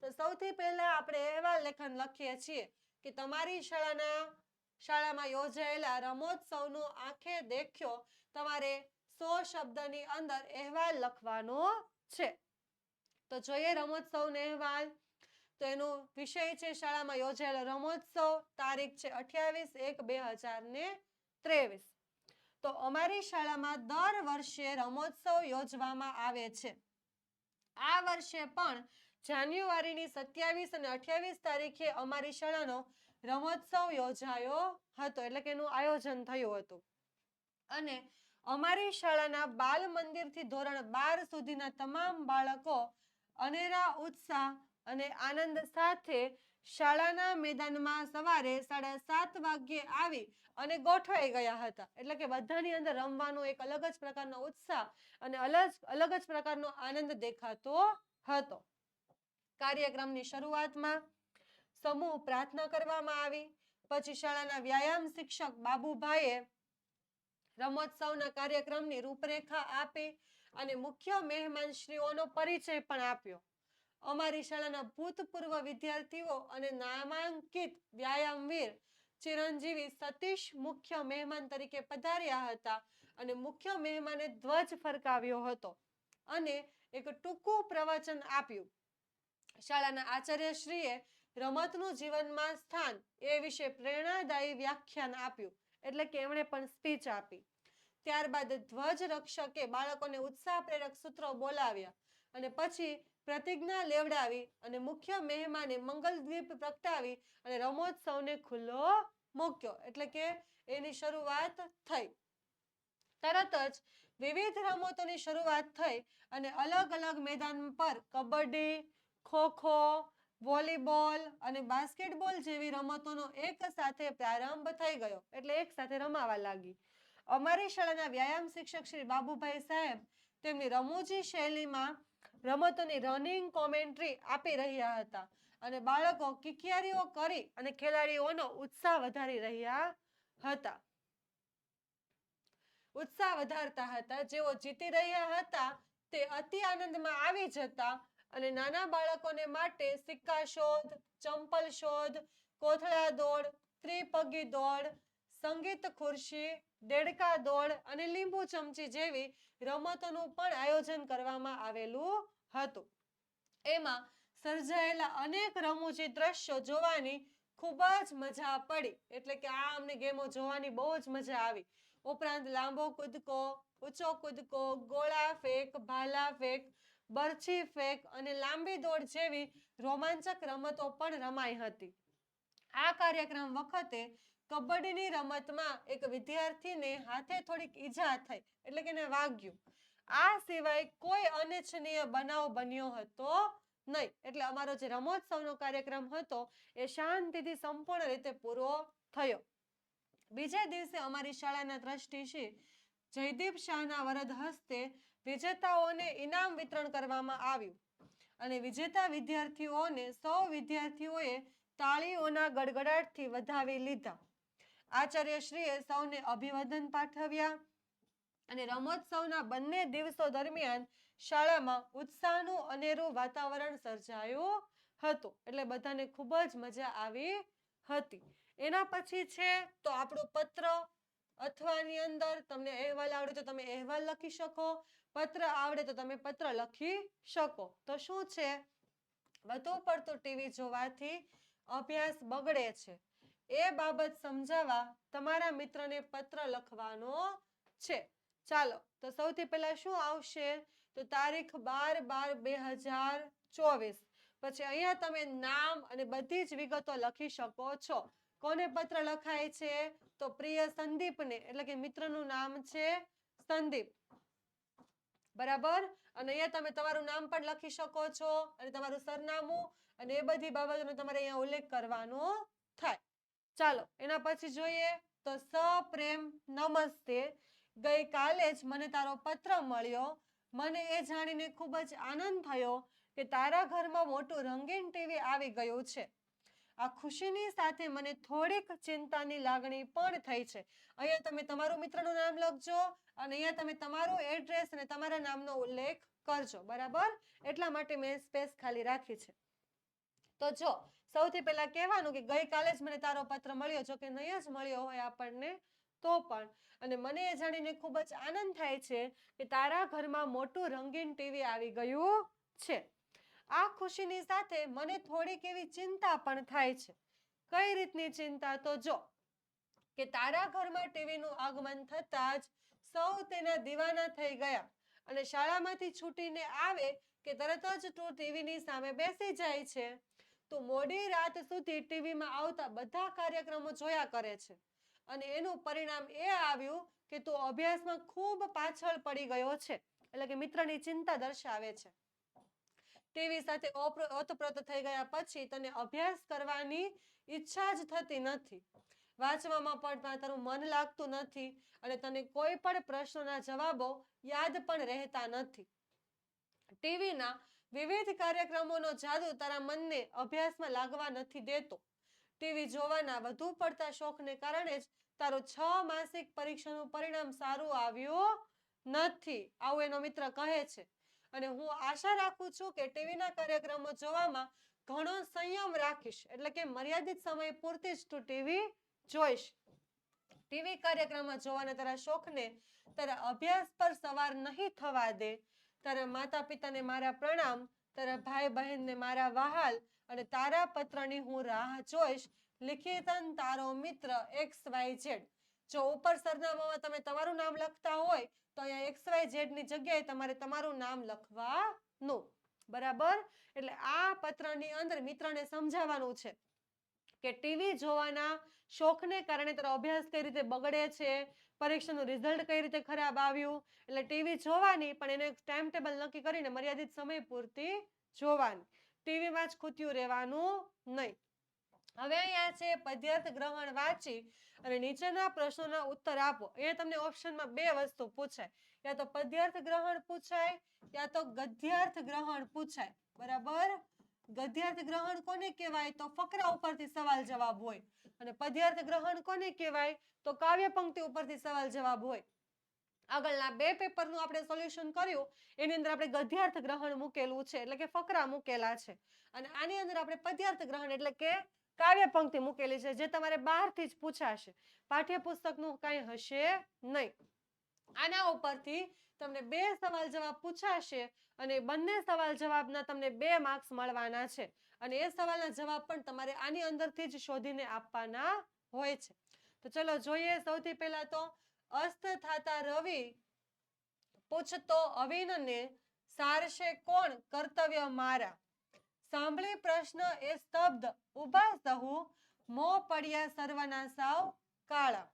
તો સૌથી પહેલા આપણે અહેવાલ લેખન લખીએ છીએ કે તમારી શાળામાં યોજાયેલા રમોત્સવનો આંખે દેખ્યો તમારે 100 શબ્દની અંદર અહેવાલ લખવાનો છે. તો જોઈએ રમોત્સવનો અહેવાલ. તો એનો વિષય છે શાળામાં યોજાયેલો રમોત્સવ, તારીખ છે 28/1/2023. તો અમારી શાળામાં દર વર્ષે રમોત્સવ યોજવામાં આવે છે. આ વર્ષે પણ જાન્યુઆરીની 27 અને 28 તારીખે અમારી શાળાનો રમોત્સવ યોજાયો હતો. એટલે કે એનું આયોજન થયું હતું. અને અમારી શાળાના બાલ મંદિરથી ધોરણ 12 સુધીના તમામ બાળકો અનેરા ઉત્સાહ અને આનંદ સાથે શાળાના મેદાનમાં સવારે 7:30 વાગ્યે આવી અને ગોઠવાઈ ગયા હતા. એટલે કે બધાની અંદર રમવાનો એક અલગ જ પ્રકારનો ઉત્સાહ અને અલગ જ પ્રકારનો આનંદ દેખાતો હતો. કાર્યક્રમની શરૂઆતમાં સમૂહ પ્રાર્થના કરવામાં આવી. પછી શાળાના વ્યાયામ શિક્ષક બાબુભાઈએ રમોત્સવના કાર્યક્રમની રૂપરેખા આપી અને મુખ્ય મહેમાનશ્રીઓનો પરિચય પણ આપ્યો. અમારી શાળાના ભૂતપૂર્વ વિદ્યાર્થીઓ અને નામાંકિત વ્યાયામવીર ચિરંજીવી સતીશ મુખ્ય મહેમાન તરીકે પધાર્યા હતા અને મુખ્ય મહેમાને ધ્વજ ફરકાવ્યો હતો અને એક ટૂંકું પ્રવચન આપ્યું. શાળાના આચાર્યશ્રીએ રમતનું જીવનમાં સ્થાન એ વિશે પ્રેરણાદાયી વ્યાખ્યાન આપ્યું. એટલે કે એમણે પણ સ્પીચ આપી. ત્યારબાદ ધ્વજ રક્ષકે બાળકોને ઉત્સાહ પ્રેરક સૂત્રો બોલાવ્યા અને પછી પ્રતિજ્ઞા લેવડાવી અને મુખ્ય મહેમાને મંગલદ્વીપ પ્રગટાવી અને રમોત્સવને ખુલ્લો મૂક્યો. એટલે કે એની શરૂઆત થઈ. તરત જ વિવિધ રમતોની શરૂઆત થઈ અને અલગ અલગ મેદાન પર કબડ્ડી, ખોખો, વોલીબોલ અને બાસ્કેટબોલ જેવી રમતોનો એક સાથે પ્રારંભ થઈ ગયો. એટલે એક સાથે રમાવા લાગી. અમારી શાળાના વ્યાયામ શિક્ષક શ્રી બાબુભાઈ સાહેબ તેમની રમૂજી શૈલીમાં રમતોની રનિંગ કોમેન્ટ્રી આપી રહ્યા હતા અને બાળકો કિકિયારીઓ કરી અને ખેલાડીઓનો ઉત્સાહ વધારી રહ્યા હતા. ઉત્સાહ વધારતા હતા. જેઓ જીતી રહ્યા હતા તે અતિ આનંદમાં આવી જતા અને નાના બાળકોને માટે સિક્કા શોધ, ચંપલ શોધ, કોથળા દોડ, ત્રિપગી દોડ, સંગીત ખુરશી, દેડકા દોડ અને લીંબુ ચમચી જેવી રમતોનું પણ આયોજન કરવામાં આવેલું હતું. એમાં સર્જાયેલા અનેક રમૂજી દ્રશ્યો જોવાની ખૂબ જ મજા પડી. એટલે કે આ અમને ગેમો જોવાની બહુ જ મજા આવી. ઉપરાંત લાંબો કૂદકો, ઊંચો કૂદકો, ગોળા ફેંક, ભાલા ફેંક, બરછી ફેંક અને લાંબી દોડ જેવી રોમાંચક રમતો પણ રમાઈ હતી. આ કાર્યક્રમ વખતે કબડ્ડીની રમતમાં એક વિદ્યાર્થીને હાથે થોડીક ઈજા થઈ. એટલે કે એને વાગ્યું. આ સિવાય કોઈ અનિચ્છનીય બનાવ બન્યો હતો નહીં. એટલે અમારો જે રમોત્સવનો કાર્યક્રમ હતો એ શાંતિથી સંપૂર્ણ રીતે પૂરો થયો. બીજા દિવસે અમારી શાળાના ટ્રસ્ટી શ્રી જયદીપ શાહના વરદ હસ્તે વિજેતાઓને ઇનામ વિતરણ કરવામાં આવ્યું અને વિજેતા વિદ્યાર્થીઓને સૌ વિદ્યાર્થીઓએ તાળીઓના ગડગડાટથી વધાવી લીધા. આચાર્યશ્રીએ સૌને અભિવાદન પાઠવ્યા અને રમોત્સવના બંને દિવસો દરમિયાન શાળામાં ઉત્સાહનું અનેરું વાતાવરણ સર્જાયું હતું. એટલે બધાને ખૂબ જ મજા આવી હતી. એના પછી છે તો આપણું પત્ર અથવાની અંદર તમને અહેવાલ આવડે તો તમે અહેવાલ લખી શકો, પત્ર આવડે તો તમે પત્ર લખી શકો. તો શું છે, વધુ પડતું ટીવી જોવાથી અભ્યાસ બગડે છે એ બાબત સમજાવવા તમારા મિત્રને પત્ર લખવાનો છે. ચાલો તો સૌથી પહેલા શું આવશે તો તારીખ 12/12/2024. પછી અહીંયા તમે નામ અને બધી જ વિગતો લખી શકો છો. કોને પત્ર લખાય છે તો પ્રિય સંદીપને. એટલે કે મિત્રનું નામ છે સંદીપ. બરાબર. અને અહીંયા તમે તમારું નામ પણ લખી શકો છો અને તમારું સરનામું અને એ બધી બાબતોનો તમારે અહીંયા ઉલ્લેખ કરવાનો થાય. ચાલો એના પછી જોઈએ તો સપ્રેમ નમસ્તે. ગઈકાલે જ મને તારો પત્ર મળ્યો. મને એ જાણીને ખૂબ જ આનંદ થયો કે તારા ઘરમાં મોટું રંગીન ટીવી આવી ગયું છે. આ ખુશીની સાથે મને થોડીક ચિંતાની લાગણી પણ થઈ છે. અહીંયા તમે તમારું મિત્રનું નામ લખજો અને અહીંયા તમે તમારું એડ્રેસ અને તમારા નામનો ઉલ્લેખ કરજો. બરાબર. એટલા માટે મેં સ્પેસ ખાલી રાખી છે. તો જો સૌથી પહેલા કહેવાનું કે ગઈકાલે જ મને તારો પત્ર મળ્યો. જો કે નહીં જ મળ્યો હોય આપણને તો પણ, અને મને એ જાણીને ખૂબ જ આનંદ થાય છે કે તારા ઘરમાં મોટું રંગીન ટીવી આવી ગયું છે. આ ખુશીની સાથે મને થોડીક એવી ચિંતા પણ થાય છે. કઈ રીતની ચિંતા તો જો કે તારા ઘરમાં ટીવીનું આગમન થતાં જ સૌ તેના દીવાના થઈ ગયા અને શાળામાંથી છૂટીને આવે કે તરત જ તું ટીવીની સામે બેસી જાય છે. તું મોડી રાત સુધી ટીવીમાં આવતા બધા કાર્યક્રમો જોયા કરે છે અને એનું પરિણામ એ આવ્યું કે તું અભ્યાસમાં ખૂબ પાછળ પડી ગયો છે. એટલે કે મિત્રની ચિંતા દર્શાવે છે. ટીવી સાથે ઓતપ્રોત થઈ ગયા પછી તને અભ્યાસ કરવાની ઈચ્છા જ થતી નથી. વાંચવામાં પણ તારું મન લાગતું નથી અને તને કોઈ પણ પ્રશ્નોના જવાબો યાદ પણ રહેતા નથી. ટીવીના વિવિધ કાર્યક્રમોનો જાદુ તારા મનને અભ્યાસમાં લાગવા નથી દેતો. ટીવી જોવાના વધુ પડતા શોખને કારણે જ તારું 6 માસિક પરીક્ષાનું પરિણામ સારું આવ્યું નથી. આવું એનો મિત્ર કહે છે. અને હું આશા રાખું છું કે ટીવીના કાર્યક્રમો જોવામાં ઘણો સંયમ રાખીશ. એટલે કે મર્યાદિત સમય પૂરતી જ તું ટીવી જોઈશ. ટીવી કાર્યક્રમો જોવાના તારા શોખને તારા અભ્યાસ પર સવાર નહીં થવા દે. તારા માતા પિતાને મારા પ્રણામ, તારા ભાઈ બહેનને મારા વહાલ અને તારા પત્રની હું રાહ જોઈશ. લિખિતન તારો મિત્ર XYZ. જો ઉપર સરનામામાં તમે તમારું નામ લખતા હોય તો અહીંયા XYZ ની જગ્યાએ તમારે તમારું નામ લખવાનું. બરાબર. એટલે આ પત્રની અંદર મિત્રને સમજાવવાનું છે કે ટીવી જોવાના શોખને કારણે તારો અભ્યાસ કઈ રીતે બગડે છે, પરીક્ષાનું રિઝલ્ટ કઈ રીતે ખરાબ આવ્યું. એટલે ટીવી જોવાની, પણ એને ટાઈમ ટેબલ નક્કી કરીને મર્યાદિત સમય પૂરતી જોવાની. ટીવીમાં જ ખૂટ્યું રહેવાનું નહીં. હવે અહીંયા છે પદ્યાર્થ ગ્રહણ વાંચી અને નીચેના પ્રશ્નોના ઉત્તર આપો. અહીંયા તમને ઓપ્શનમાં બે વસ્તુ પૂછાય, યા તો પદ્યાર્થ ગ્રહણ પૂછાય યા તો ગદ્યાર્થ ગ્રહણ પૂછાય. બરાબર? ગદ્યાર્થ ગ્રહણ કોને કહેવાય? તો ફકરા ઉપરથી સવાલ જવાબ હોય. અને પદ્યાર્થ ગ્રહણ કોને કહેવાય? તો કાવ્ય પંક્તિ ઉપરથી સવાલ જવાબ હોય. આગળના બે પેપરનું આપણે સોલ્યુશન કર્યું, એની અંદર આપણે ગદ્યાર્થ ગ્રહણ મૂકેલું છે, એટલે કે ફકરા મૂકેલા છે. અને આની અંદર આપણે પદ્યાર્થ ગ્રહણ એટલે કે કાવ્ય પંક્તિ મૂકેલી છે, જે તમારે બહારથી જ પૂછાશે, પાઠ્યપુસ્તકનું કંઈ હશે નહીં. આના ઉપરથી તમને બે સવાલ જવાબ પૂછાશે અને બંને સવાલ જવાબના તમને 2 માર્ક્સ મળવાના છે. અને એ સવાલના જવાબ પણ તમારે આની અંદરથી જ શોધીને આપવાના હોય છે. તો ચલો જોઈએ. સૌથી પહેલા તો અસ્ત થતા રવિ પૂછતો અવિનને સારશે કોણ કર્તવ્ય મારા. સાંભળી પ્રશ્ન એ સ્તબ્ધ ઉભા સહુ, મોં પડ્યા સર્વના સાવ કાળા.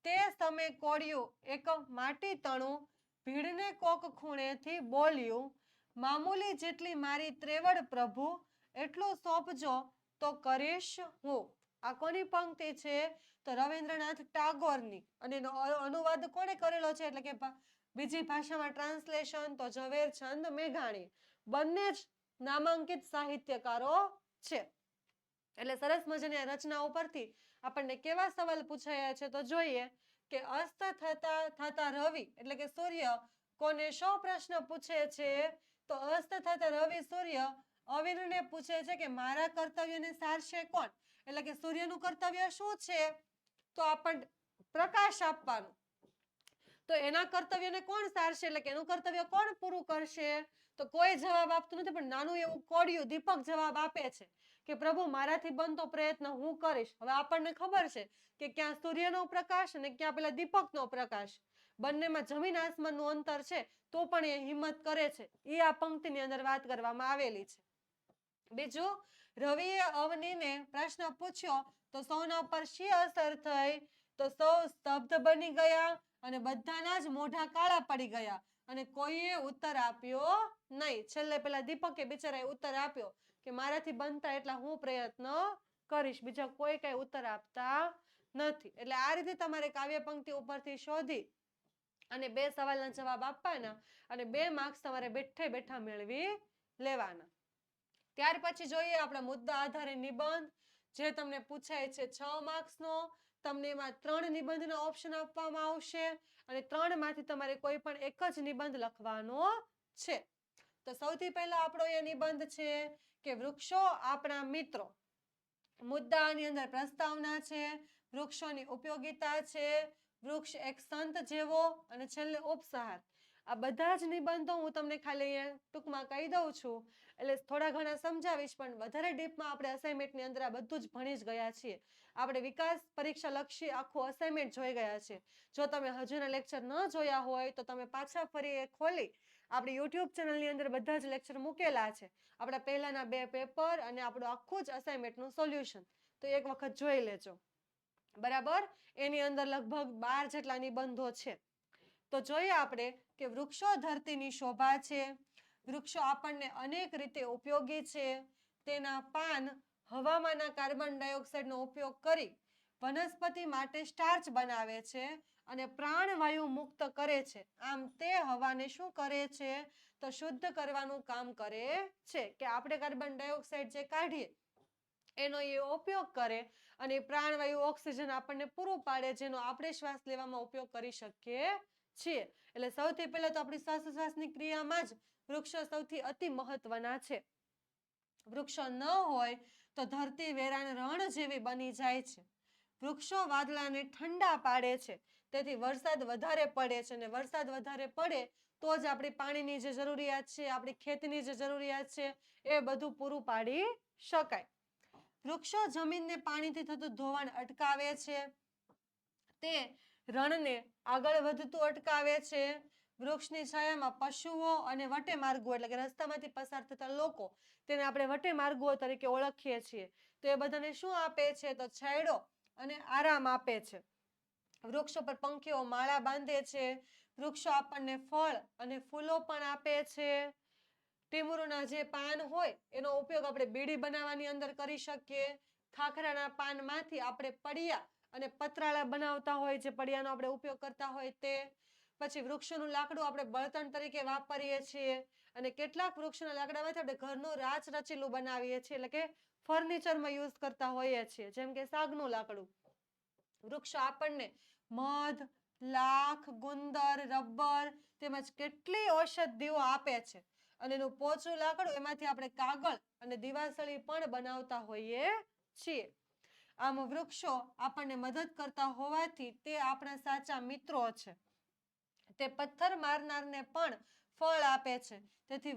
તે સમે કોળિયું એક માટી તણું, ભીડને કોક ખૂણેથી બોલ્યું, મામૂલી જેટલી મારી ત્રેવડ પ્રભુ, એટલું સોંપજો તો કરીશ હું. આ કોની પંક્તિ છે? તો રવિન્દ્રનાથ ટાગોરની. અને એનો અનુવાદ કોણે કરેલો છે? એટલે કે બીજી ભાષામાં ટ્રાન્સલેશન તો ઝવેરચંદ મેઘાણી. બંને જ નામાંકિત સાહિત્યકારો છે. એટલે સરસ મજાની રચના ઉપરથી આપણને કેવા સવાલ પૂછાયા છે તો જોઈએ કે અસ્ત થતા રવિ એટલે કે સૂર્ય કોને શો પ્રશ્ન પૂછે છે? તો અસ્ત થતા રવિ સૂર્ય અવિનને પૂછે છે કે મારા કર્તવ્યને સારશે કોણ. એટલે કે સૂર્યનું કર્તવ્ય શું છે? તો આપણને પ્રકાશ આપવાનું. તો એના કર્તવ્યને કોણ સારશે? એટલે કે એનું કર્તવ્ય કોણ પૂરું કરશે? તો કોઈ જવાબ આપતું નથી, પણ નાનું એવું કોડિયું દીપક જવાબ આપે છે કે પ્રભુ મારાથી બનતો પ્રયત્ન હું કરીશ. હવે આપણને ખબર છે કે ક્યાં સૂર્યનો પ્રકાશ અને ક્યાં પેલા દીપકનો પ્રકાશ, બંનેમાં જમીન આસમાનનું અંતર છે, તો પણ એ હિંમત કરે છે. એ આ પંક્તિની અંદર વાત કરવામાં આવેલી છે. બીજું, રવિએ અવનીને પ્રશ્ન પૂછ્યો તો સૌના ઉપર શી અસર થઈ? તો સૌ સ્તબ્ધ બની ગયા અને બધાના જ મોઢા કાળા પડી ગયા અને કોઈએ ઉત્તર આપ્યો નહીં. છેલ્લે પેલા દીપકે બિચારાએ ઉત્તર આપ્યો કે મારાથી બનતા એટલા હું પ્રયત્ન કરીશ. બીજા કોઈ કઈ ઉત્તર આપતા નથી. એટલે આ રીતે તમારે કાવ્ય પંક્તિ ઉપરથી શોધી અને બે સવાલના જવાબ આપવાના અને 2 માર્ક્સ તમારે બેઠે બેઠા મેળવી લેવાના. ત્યાર પછી જોઈએ આપણા મુદ્દા આધારે નિબંધ, જે તમને પૂછાય છે 6 માર્ક્સનો. તમને એમાં 3 નિબંધના ઓપ્શન આપવામાં આવશે અને 3 માંથી તમારે કોઈ પણ એક જ નિબંધ લખવાનો છે. તો સૌથી પહેલા આપણો એ નિબંધ છે કે વૃક્ષો આપણા મિત્રો. મુદ્દાની અંદર પ્રસ્તાવના છે, વૃક્ષોની ઉપયોગિતા છે, વૃક્ષ એક સંત જેવો અને છેલ્લે ઉપસહાર. આ બધા જ નિબંધો હું તમને ખાલી ટૂંકમાં કહી દઉં છું, એટલે થોડા ઘણા સમજાવીશ, પણ વધારે ડીપમાં આપણે અસાઇનમેન્ટની અંદર આ બધું જ ભણી જ ગયા છીએ. આપણે વિકાસ પરીક્ષા લક્ષી આખું અસાઇનમેન્ટ જોઈ ગયા છે. જો તમે હજુના લેક્ચર ન જોયા હોય તો તમે પાછા ફરી એ ખોલી આપણી યુટ્યુબ ચેનલની અંદર બધા જ લેક્ચર મૂકેલા છે. આપણા પહેલાના 2 પેપર અને આપણું આખું જ અસાઇનમેન્ટનું સોલ્યુશન તો એક વખત જોઈ લેજો. બરાબર? એની અંદર લગભગ 12 જેટલા નિબંધો છે. તો જોઈએ આપણે કે વૃક્ષો ધરતીની શોભા છે. વૃક્ષો આપણને અનેક રીતે ઉપયોગી છે. તેના પાન હવામાંના કાર્બન ડાયોક્સાઇડનો ઉપયોગ કરી વનસ્પતિ માટે સ્ટાર્ચ બનાવે છે અને પ્રાણવાયુ મુક્ત કરે છે. આમ તે હવાને શું કરે છે? તો શુદ્ધ કરવાનું કામ કરે છે. કે આપણે કાર્બન ડાયોક્સાઇડ જે કાઢીએ એનો એ ઉપયોગ કરે અને પ્રાણવાયુ ઓક્સિજન આપણને પૂરું પાડે, જેનો આપણે શ્વાસ લેવામાં ઉપયોગ કરી શકીએ છીએ. એટલે સૌથી પહેલા તો આપણી શ્વાસોશ્વાસની ક્રિયામાં જ વૃક્ષો સૌથી અતિ મહત્વના છે. વૃક્ષો ન હોય તો ધરતી વેરાન રણ જેવી બની જાય છે. વૃક્ષો વાદળાને ઠંડા પાડે છે, તેથી વરસાદ વધારે પડે છે અને વરસાદ વધારે પડે તો જ આપણી પાણીની જે જરૂરિયાત છે, આપણી ખેતીની જે જરૂરિયાત છે, એ બધું પૂરું પાડી શકાય. વૃક્ષો જમીનને પાણીથી થતું ધોવાણ અટકાવે છે. તે રણને આગળ વધતું અટકાવે છે. વૃક્ષની છાયામાં પશુઓ અને વટે માર્ગો એટલે કે રસ્તામાંથી પસાર થતા લોકો, તેને આપણે વટે માર્ગો તરીકે ઓળખીએ છીએ. તો એ બધાને શું આપે છે? તો છાંયડો અને આરામ આપે છે. વૃક્ષો પર પંખીઓ માળા બાંધે છે. વૃક્ષો આપણને ફળ અને ફૂલો પણ આપે છે. ટીમુરના જે પાન હોય એનો ઉપયોગ આપણે બીડી બનાવવાની અંદર કરી શકીએ. ખાખરાના પાનમાંથી આપણે પડિયા અને પતરાળા બનાવતા હોય, જે પડિયાનો આપણે ઉપયોગ કરતા હોય તે. પછી વૃક્ષોનું લાકડું આપણે બળતણ તરીકે વાપરીએ છીએ. અને કેટલાક વૃક્ષોના લાકડામાંથી આપણે ઘરનું રાચરચીલું બનાવીએ છીએ, એટલે કે ફર્નિચરમાં યુઝ કરતા હોઈએ છીએ, જેમ કે સાગનું લાકડું. વૃક્ષો આપણને મધ, લાખ, ગુંદર, રબર તેમજ કેટલી ઔષધિઓ આપે છે. અને એનું પોચું લાકડું, એમાંથી આપણે કાગળ અને દિવાસળી પણ બનાવતા હોઈએ છીએ. આમ વૃક્ષો આપણને મદદ કરતા હોવાથી તે આપણા સાચા મિત્રો છે. તે પથ્થર મારનારને પણ ફળ આપે છે. તેથી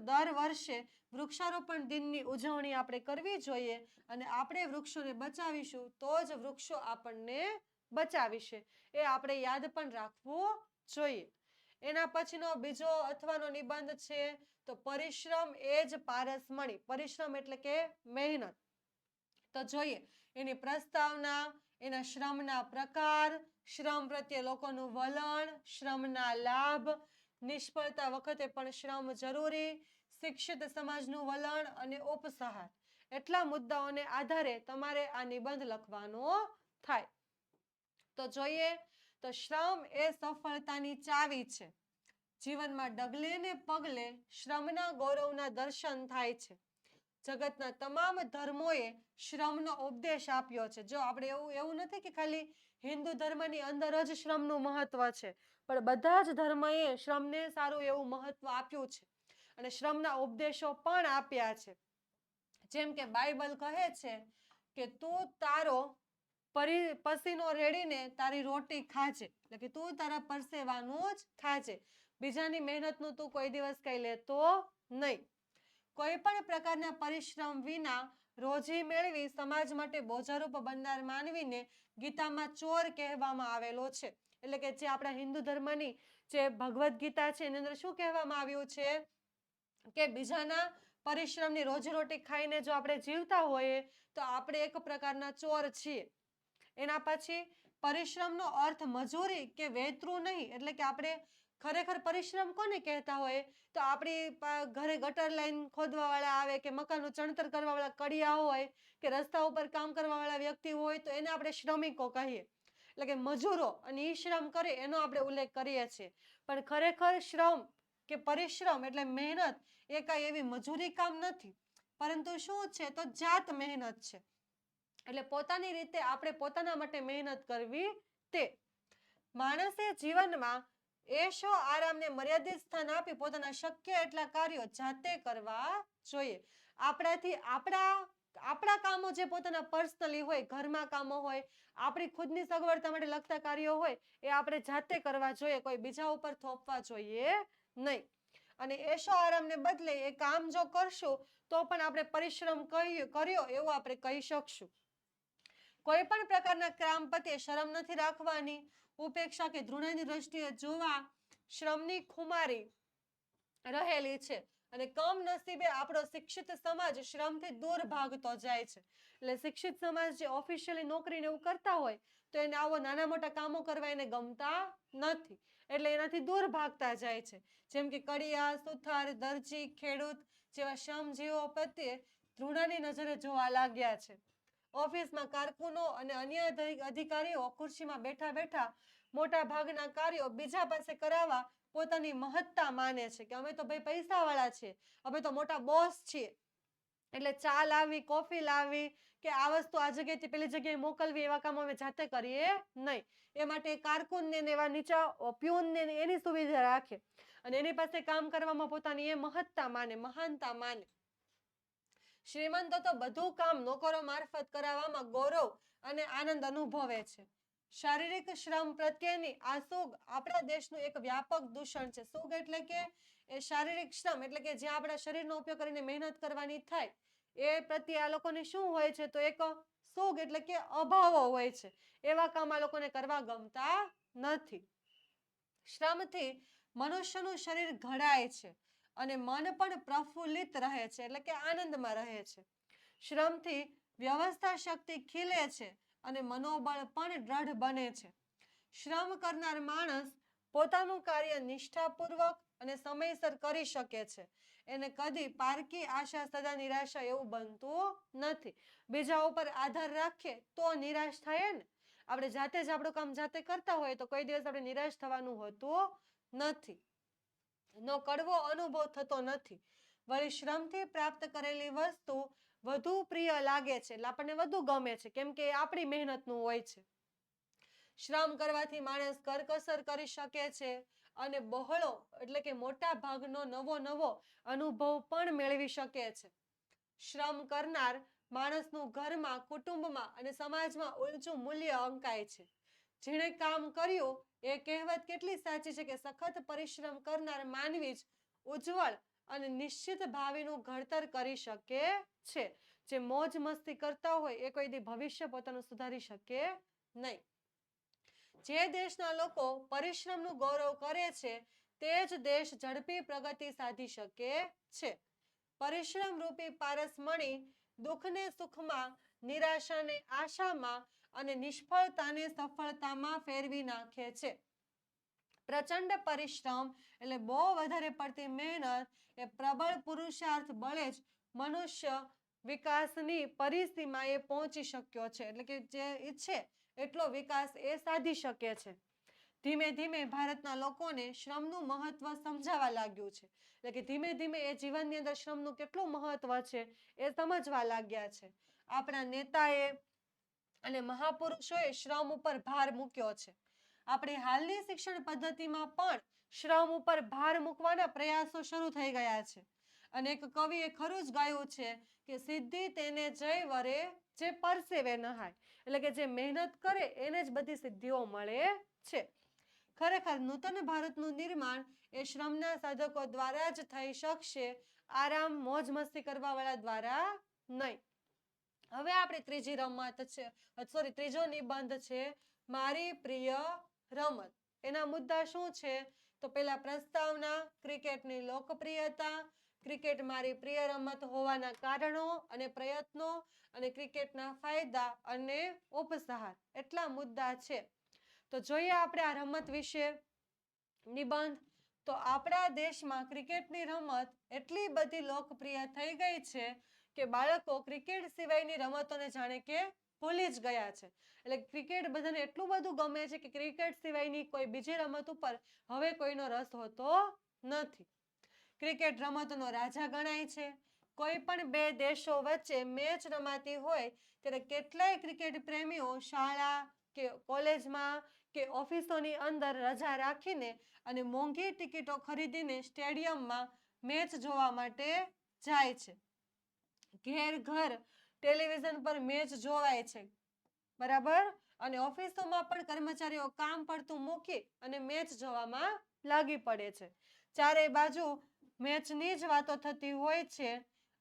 દર વર્ષે વૃક્ષારોપણ દિનની ઉજવણી આપણે કરવી જોઈએ. અને આપણે વૃક્ષોને બચાવીશું તો જ વૃક્ષો આપણને બચાવીશે. એ આપણે યાદ પણ રાખવું જોઈએ. એના પછીનો બીજો અથવાનો નિબંધ છે તો પરિશ્રમ એ જ પારસમણી. પરિશ્રમ એટલે કે મહેનત. તો જોઈએ એની પ્રસ્તાવના, એના શ્રમના પ્રકાર, શ્રમ પ્રત્યે લોકોનું વલણ, શ્રમના લાભ, નિષ્ફળતા વખતે પણ શ્રમ જરૂરી, શિક્ષિત સમાજનું વલણ અને ઉપસહાર. એટલા મુદ્દાઓને આધારે તમારે આ નિબંધ લખવાનો થાય. તો જોઈએ તો શ્રમ એ સફળતાની ચાવી છે. જીવનમાં ડગલે ને પગલે શ્રમના ગૌરવના દર્શન થાય છે. જગતના તમામ ધર્મોએ શ્રમનો ઉપદેશ આપ્યો છે. જો આપણે એવું નથી કે ખાલી હિન્દુ ધર્મની અંદર જ શ્રમનું મહત્વ છે, પણ બધા જ ધર્મએ શ્રમને સારું એવું મહત્વ આપ્યું છે અને શ્રમના ઉપદેશો પણ આપ્યા છે. જેમ કે બાઇબલ કહે છે કે તું તારો પસીનો રેડીને તારી રોટી ખાજે, એટલે કે તું તારા પરસેવાનું જ ખાજે. બીજાની મહેનતનું તું કોઈ દિવસ કઈ લેતો નહીં. કોઈ પણ પ્રકારના પરિશ્રમ વિના રોજી મેળવી સમાજ માટે બોજારૂપ બનનાર માનવીને ગીતામાં ચોર કહેવામાં આવેલો છે. એટલે કે જે આપણા હિન્દુ ધર્મની જે ભગવદ્ ગીતા છે એની અંદર શું કહેવામાં આવ્યું છે કે બીજાના પરિશ્રમની રોજીરોટી ખાઈને જો આપણે જીવતા હોઈએ તો આપણે એક પ્રકારના ચોર છીએ. એના પછી પરિશ્રમનો અર્થ મજૂરી કે વેતરું નહીં. એટલે કે આપણે ખરેખર પરિશ્રમ કોને કહેતા હોય તો આપણી ઘરે ગટર લાઈન ખોદવાવાળા આવે કે મકાનનું ચણતર કરવાવાળા કડિયા હોય કે રસ્તા ઉપર કામ કરવાવાળા વ્યક્તિ હોય તો એને આપણે શ્રમિકો કહીએ. એટલે કે મજૂરો, અને એ શ્રમ કરે એનો આપણે ઉલ્લેખ કરીએ છીએ. પણ ખરેખર શ્રમ કે પરિશ્રમ એટલે મહેનત એ કાંઈ એવી મજૂરી કામ નથી, પરંતુ શું છે તો જાત મહેનત છે. એટલે પોતાની રીતે આપણે પોતાના માટે મહેનત કરવી તે. માણસે જીવનમાં એશો આરામને મર્યાદિત સ્થાન આપી પોતાના શક્ય એટલા કાર્યો જાતે કરવા જોઈએ. આપણાથી આપણા કામો જે પોતાના પર્સનલી હોય, ઘરમાં કામો હોય, આપણી ખુદની સગવડતા માટે લગતા કાર્યો હોય એ આપણે જાતે કરવા જોઈએ, કોઈ બીજા ઉપર થોપવા જોઈએ નહીં. અને એશો આરામને બદલે એ કામ જો કરશું તો પણ આપણે પરિશ્રમ કર્યો એવું આપણે કહી શકશું. કોઈ પણ પ્રકારના કામ પ્રત્યે શરમ નથી રાખવાની. ઉપેક્ષા કે ધૃણાની દ્રષ્ટિએ જોવા શ્રમની ખુમારી રહેલી છે. અને કમનસીબે આપણો શિક્ષિત સમાજ શ્રમથી દૂર ભાગતો જાય છે. એટલે શિક્ષિત સમાજ જે ઓફિશિયલી નોકરીને એવું કરતા હોય તો એને આવો નાના મોટા કામો કરવા એને ગમતા નથી, એટલે એનાથી દૂર ભાગતા જાય છે. જેમ કે કડિયા, સુથાર, દરજી, ખેડૂત જેવા શ્રમજીવો પ્રત્યે ધૃણાની નજરે જોવા લાગ્યા છે. ઓફિસમાં કારકુનો અને અન્ય અધિકારીઓ ખુરશીમાં બેઠા બેઠા મોટા ભાગના કાર્યો બીજા પાસે કરાવવા પોતાની મહત્તા માને છે કે અમે તો ભાઈ પૈસાવાળા છીએ, અમે તો મોટા બોસ છીએ, એટલે ચા લાવવી, કોફી લાવવી કે આ વસ્તુ આ જગ્યાએથી પેલી જગ્યાએ મોકલવી એવા કામ અમે જાતે કરીએ નહીં. એ માટે કારકુનને એવા નીચા પ્યુનને એની સુવિધા રાખે અને એની પાસે કામ કરવામાં પોતાની એ મહત્તા માને, મહાનતા માને. શ્રીમંતો તો બધું કામ નોકરો મારફત કરાવવામાં ગૌરવ અને આનંદ અનુભવે છે. શારીરિક શ્રમ પ્રત્યેની આ સુગ આપણા દેશનું એક વ્યાપક દૂષણ છે. સુગ એટલે કે એ શારીરિક શ્રમ એટલે કે જે આપણા શરીરનો ઉપયોગ કરીને મહેનત કરવાની થાય એ પ્રત્યે આ લોકોને શું હોય છે તો એક સુગ એટલે કે અભાવો હોય છે. એવા કામ આ લોકોને કરવા ગમતા નથી. શ્રમથી મનુષ્યનું શરીર ઘડાય છે અને મન પણ પ્રફુલ્લિત રહે છે, એટલે કે આનંદમાં રહે છે. શ્રમથી વ્યવસ્થા શક્તિ ખીલે છે અને મનોબળ પણ દ્રઢ બને છે. શ્રમ કરનાર માણસ પોતાનું કાર્ય નિષ્ઠાપૂર્વક અને સમયસર કરી શકે છે. એને કદી પારકી આશા સદા નિરાશા એવું બનતું નથી. બીજા ઉપર આધાર રાખીએ તો નિરાશ થાય ને. આપણે જાતે જ આપણું કામ જાતે કરતા હોય તો કોઈ દિવસ આપણે નિરાશ થવાનું હોતું નથી. નો કડવો અનુભવ થતો નથી. વળી શ્રમથી પ્રાપ્ત કરેલી વસ્તુ વધુ પ્રિય લાગે છે, એટલે આપણને વધુ ગમે છે, કેમ કે આપણી મહેનતનું હોય છે. શ્રમ કરવાથી માણસ કરકસર કરી શકે છે અને બહોળો એટલે કે મોટા ભાગનો નવો અનુભવ પણ મેળવી શકે છે. શ્રમ કરનાર માણસનું ઘરમાં, કુટુંબમાં અને સમાજમાં ઊંચું મૂલ્ય અંકાય છે. જેણે કામ કર્યું એ કહેવત કેટલી સાચી છે કે સખત પરિશ્રમ કરનાર માનવી જ ઉજ્જવળ અને નિશ્ચિત ભાવિનું ઘડતર કરી શકે છે. જે મોજ મસ્તી કરતા હોય એ કોઈ દી ભવિષ્ય પોતાનું સુધારી શકે નહીં. જે દેશના લોકો પરિશ્રમનું ગૌરવ કરે છે તે જ દેશ ઝડપી પ્રગતિ સાધી શકે છે. પરિશ્રમ રૂપી પારસમણી દુઃખને સુખમાં, નિરાશાને આશામાં અને નિષ્ફળતાને સફળતામાં ફેરવી નાખે છે. પ્રચંડ પરિશ્રમ એટલે બહુ વધારે પડતી મહેનત એ પ્રબળ પુરુષાર્થ બળે જ મનુષ્ય વિકાસની પરિસીમાએ પહોંચી શક્યો છે, એટલે કે જે ઈચ્છે એટલો વિકાસ એ સાધી શકે છે. ધીમે ધીમે ભારતના લોકોને શ્રમનું મહત્વ સમજાવા લાગ્યું છે, એટલે કે ધીમે ધીમે એ જીવનની અંદર શ્રમનું કેટલું મહત્વ છે એ સમજવા લાગ્યા છે. આપણા નેતાએ અને મહાપુરુષોએ શ્રમ ઉપર ભાર મૂક્યો છે. આપણી હાલની શિક્ષણ પદ્ધતિમાં પણ શ્રમ ઉપર ભાર મૂકવાના પ્રયાસો શરૂ થઈ ગયા છે. અને એક કવિએ ખરું જ ગાયું છે કે સિદ્ધિ તેને જય વરે જે પરસેવે નહાય, એટલે કે જે મહેનત કરે એને જ બધી સિદ્ધિઓ મળે છે. ખરેખર નૂતન ભારતનું નિર્માણ એ શ્રમના સાધકો દ્વારા જ થઈ શકશે, આરામ મોજ મસ્તી કરવા વાળા દ્વારા નહીં. હવે આપણે ત્રીજો નિબંધ છે મારી પ્રિય રમત. એના મુદ્દા શું છે તો પેલા પ્રસ્તાવના, ક્રિકેટની લોકપ્રિયતા, ક્રિકેટ મારી પ્રિય રમત હોવાના કારણો અને પ્રયત્નો અને ક્રિકેટના ફાયદા અને ઉપસાર, એટલા મુદ્દા છે. તો જોઈએ આપણે આ રમત વિશે નિબંધ. તો આપણા દેશમાં ક્રિકેટની રમત એટલી બધી લોકપ્રિય થઈ ગઈ છે કે બાળકો ક્રિકેટ સિવાયની રમતોને જાણે કે ભૂલી જ ગયા છે. એટલે ક્રિકેટ બધાને એટલું બધું ગમે છે કે ક્રિકેટ સિવાયની કોઈ બીજી રમત ઉપર હવે કોઈનો રસ હોતો નથી. ક્રિકેટ રમતનો રાજા ગણાય છે. કોઈ પણ બે દેશો વચ્ચે મેચ રમાતી હોય ત્યારે કેટલાય ક્રિકેટ પ્રેમીઓ શાળા કે કોલેજમાં કે ઓફિસોની અંદર રજા રાખીને અને મોંઘી ટિકિટો ખરીદીને સ્ટેડિયમમાં મેચ જોવા માટે જાય છે. ઘેર ઘર ટેલિવિઝન પર મેચ જોવાય છે, બરાબર. અને ઓફિસોમાં પણ કર્મચારીઓ કામ પડતું મૂકી અને મેચ જોવામાં લાગી પડે છે. ચારે બાજુ મેચની જ વાતો થતી હોય છે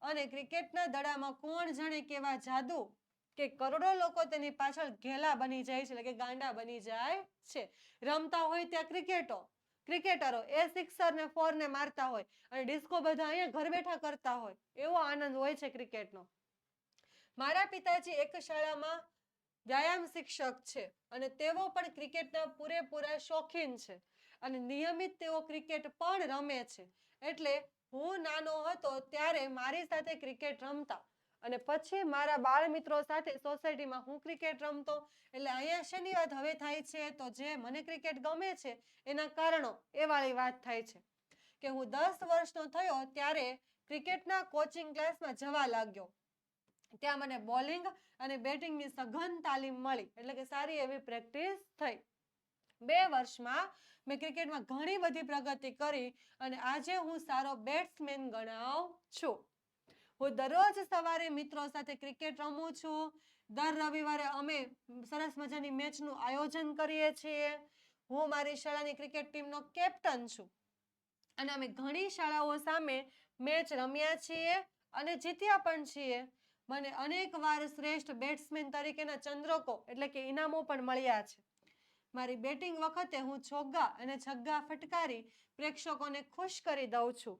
અને ક્રિકેટના દડામાં કોણ જાણે કેવા જાદુ કે કરોડો લોકો તેની પાછળ ઘેલા બની જાય છે, એટલે કે ગાંડા બની જાય છે. રમતા હોય ત્યાં ક્રિકેટરો એ સિક્સર ને ફોર ને મારતા હોય અને ડિસ્કો બધા અહીંયા ઘર બેઠા કરતા હોય, એવો આનંદ હોય છે ક્રિકેટનો. મારા પિતાજી એક શાળામાં વ્યાયામ શિક્ષક છે અને તેઓ પણ ક્રિકેટના પૂરેપૂરા શોખીન છે અને નિયમિત તેઓ ક્રિકેટ પણ રમે છે. એટલે હું નાનો હતો ત્યારે મારી સાથે ક્રિકેટ રમતા અને પછી મારા બાળ મિત્રો સાથે સોસાયટીમાં હું ક્રિકેટ રમતો. એટલે અહીંયા શેની વાત હવે થાય છે તો જે મને ક્રિકેટ ગમે છે એના કારણો એ વાળી વાત થાય છે કે હું 10 વર્ષનો થયો ત્યારે ક્રિકેટના કોચિંગ ક્લાસમાં જવા લાગ્યો. ત્યાં મને બોલિંગ અને બેટિંગની સઘન તાલીમ મળી, એટલે કે સારી એવી પ્રેક્ટિસ થઈ. 2 વર્ષમાં મેં ક્રિકેટમાં ઘણી બધી પ્રગતિ કરી અને આજે હું સારો બેટ્સમેન ગણાવ છું. હું દરરોજ સવારે મિત્રો સાથે ક્રિકેટ રમું છું. દર રવિવારે અમે સરસ મજાની મેચનું આયોજન કરીએ છીએ. હું મારી શાળાની ક્રિકેટ ટીમનો કેપ્ટન છું અને અમે ઘણી શાળાઓ સામે મેચ રમ્યા છીએ અને જીત્યા પણ છીએ. મને અનેક વાર શ્રેષ્ઠ બેટ્સમેન તરીકેના ચંદ્રકો એટલે કે ઇનામો પણ મળ્યા છે. મારી બેટિંગ વખતે હું ચોગ્ગા અને છગ્ગા ફટકારી પ્રેક્ષકોને ખુશ કરી દઉં છું.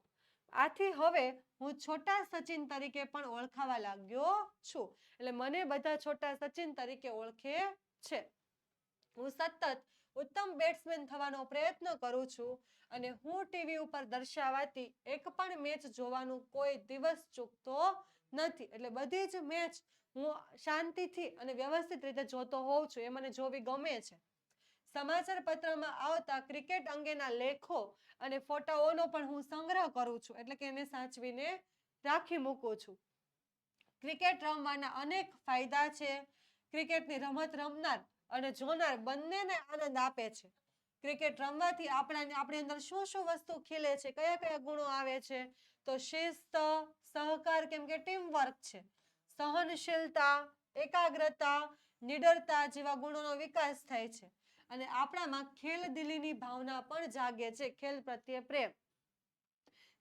આથી હવે હું છોટા સચિન તરીકે પણ ઓળખાવા લાગ્યો છું. એટલે મને બધા છોટા સચિન તરીકે ઓળખે છે. હું સતત ઉત્તમ બેટ્સમેન થવાનો પ્રયત્ન કરું છું અને હું ટીવી ઉપર દર્શાવાતી એક પણ મેચ જોવાનું કોઈ દિવસ ચૂકતો નથી. એટલે બધી જ મેચ હું શાંતિથી અને વ્યવસ્થિત રીતે જોતો હોઉં છું. એ મને જોવી ગમે છે. સમાચાર પત્રમાં આવતા ક્રિકેટ અંગેના લેખો અને ફોટાઓનો પણ હું સંગ્રહ કરું છું. એટલે કે એને સાચવીને રાખી મૂકું છું. ક્રિકેટ રમવાના અનેક ફાયદા છે. ક્રિકેટની રમત રમનાર અને જોનાર બંનેને આનંદ આપે છે. ક્રિકેટ રમવાથી આપણી અંદર શું શું વસ્તુ ખીલે છે, કયા કયા ગુણો આવે છે, તો શિસ્ત, સહકાર, કેમ કે ટીમ વર્ક છે, સહનશીલતા, એકાગ્રતા, નિડરતા જેવા ગુણોનો વિકાસ થાય છે અને આપણામાં ખેલદિલીની ભાવના પણ જાગે છે, ખેલ પ્રત્યે પ્રેમ.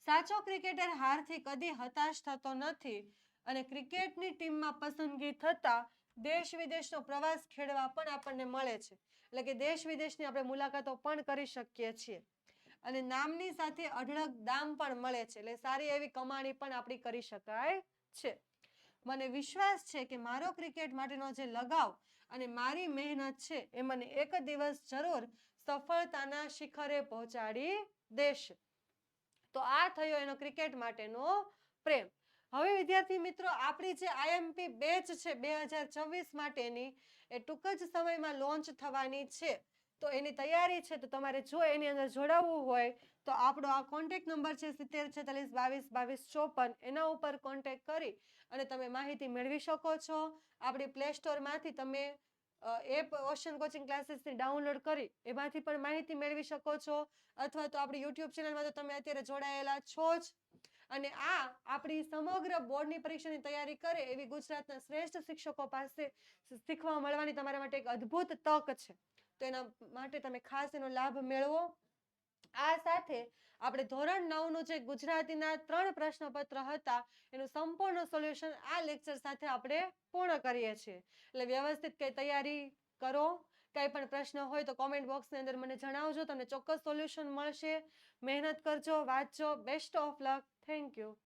સાચો ક્રિકેટર હારથી કદી હતાશ થતો નથી અને ક્રિકેટની ટીમમાં પસંદગી થતા દેશ વિદેશનો પ્રવાસ ખેડવા પણ આપણને મળે છે. એટલે કે દેશ વિદેશની આપણે મુલાકાતો પણ કરી શકીએ છીએ અને નામની સાથે અઢળક દામ પણ મળે છે. એટલે સારી એવી કમાણી પણ આપણી કરી શકાય છે. મને વિશ્વાસ છે કે મારો ક્રિકેટ માટેનો જે લગાવ અને મારી મહેનત છે એ મને એક દિવસ જરૂર સફળતાના શિખરે પહોંચાડી દેશે. તો આ થયો એનો ક્રિકેટ માટેનો પ્રેમ. હવે વિદ્યાર્થી મિત્રો, આપણી જે આઈએમપી બેચ છે 2024 માટેની, એ ટૂંક જ સમયમાં લોન્ચ થવાની છે. તો એની તૈયારી છે. તો તમારે જો એની અંદર જોડાવવું હોય તો આપણો આ કોન્ટેક્ટ નંબર છે 7046222254. એના ઉપર કોન્ટેક્ટ કરી અને તમે માહિતી મેળવી શકો છો. આપણી પ્લે સ્ટોરમાંથી તમે એપ ઓશન કોચિંગ ક્લાસીસની ડાઉનલોડ કરી એમાંથી પણ માહિતી મેળવી શકો છો, અથવા તો આપણી યુટ્યુબ ચેનલમાં તો તમે અત્યારે જોડાયેલા છો જ. અને આ આપણી સમગ્ર બોર્ડની પરીક્ષાની તૈયારી કરે એવી ગુજરાતના શ્રેષ્ઠ શિક્ષકો પાસે શીખવા મળવાની તમારા માટે એક અદ્ભુત તક છે. તો એના માટે તમે ખાસ એનો લાભ મેળવો. આ સાથે આપણે ધોરણ 9નું જે ગુજરાતીના 3 પ્રશ્નપત્ર હતા એનું સંપૂર્ણ સોલ્યુશન આ લેક્ચર સાથે આપણે પૂર્ણ કરીએ છીએ. એટલે વ્યવસ્થિત કઈ તૈયારી કરો. કંઈ પણ પ્રશ્ન હોય તો કોમેન્ટ બોક્સની અંદર મને જણાવજો. તમને ચોક્કસ સોલ્યુશન મળશે. મહેનત કરજો, વાંચજો. Best of luck. Thank you.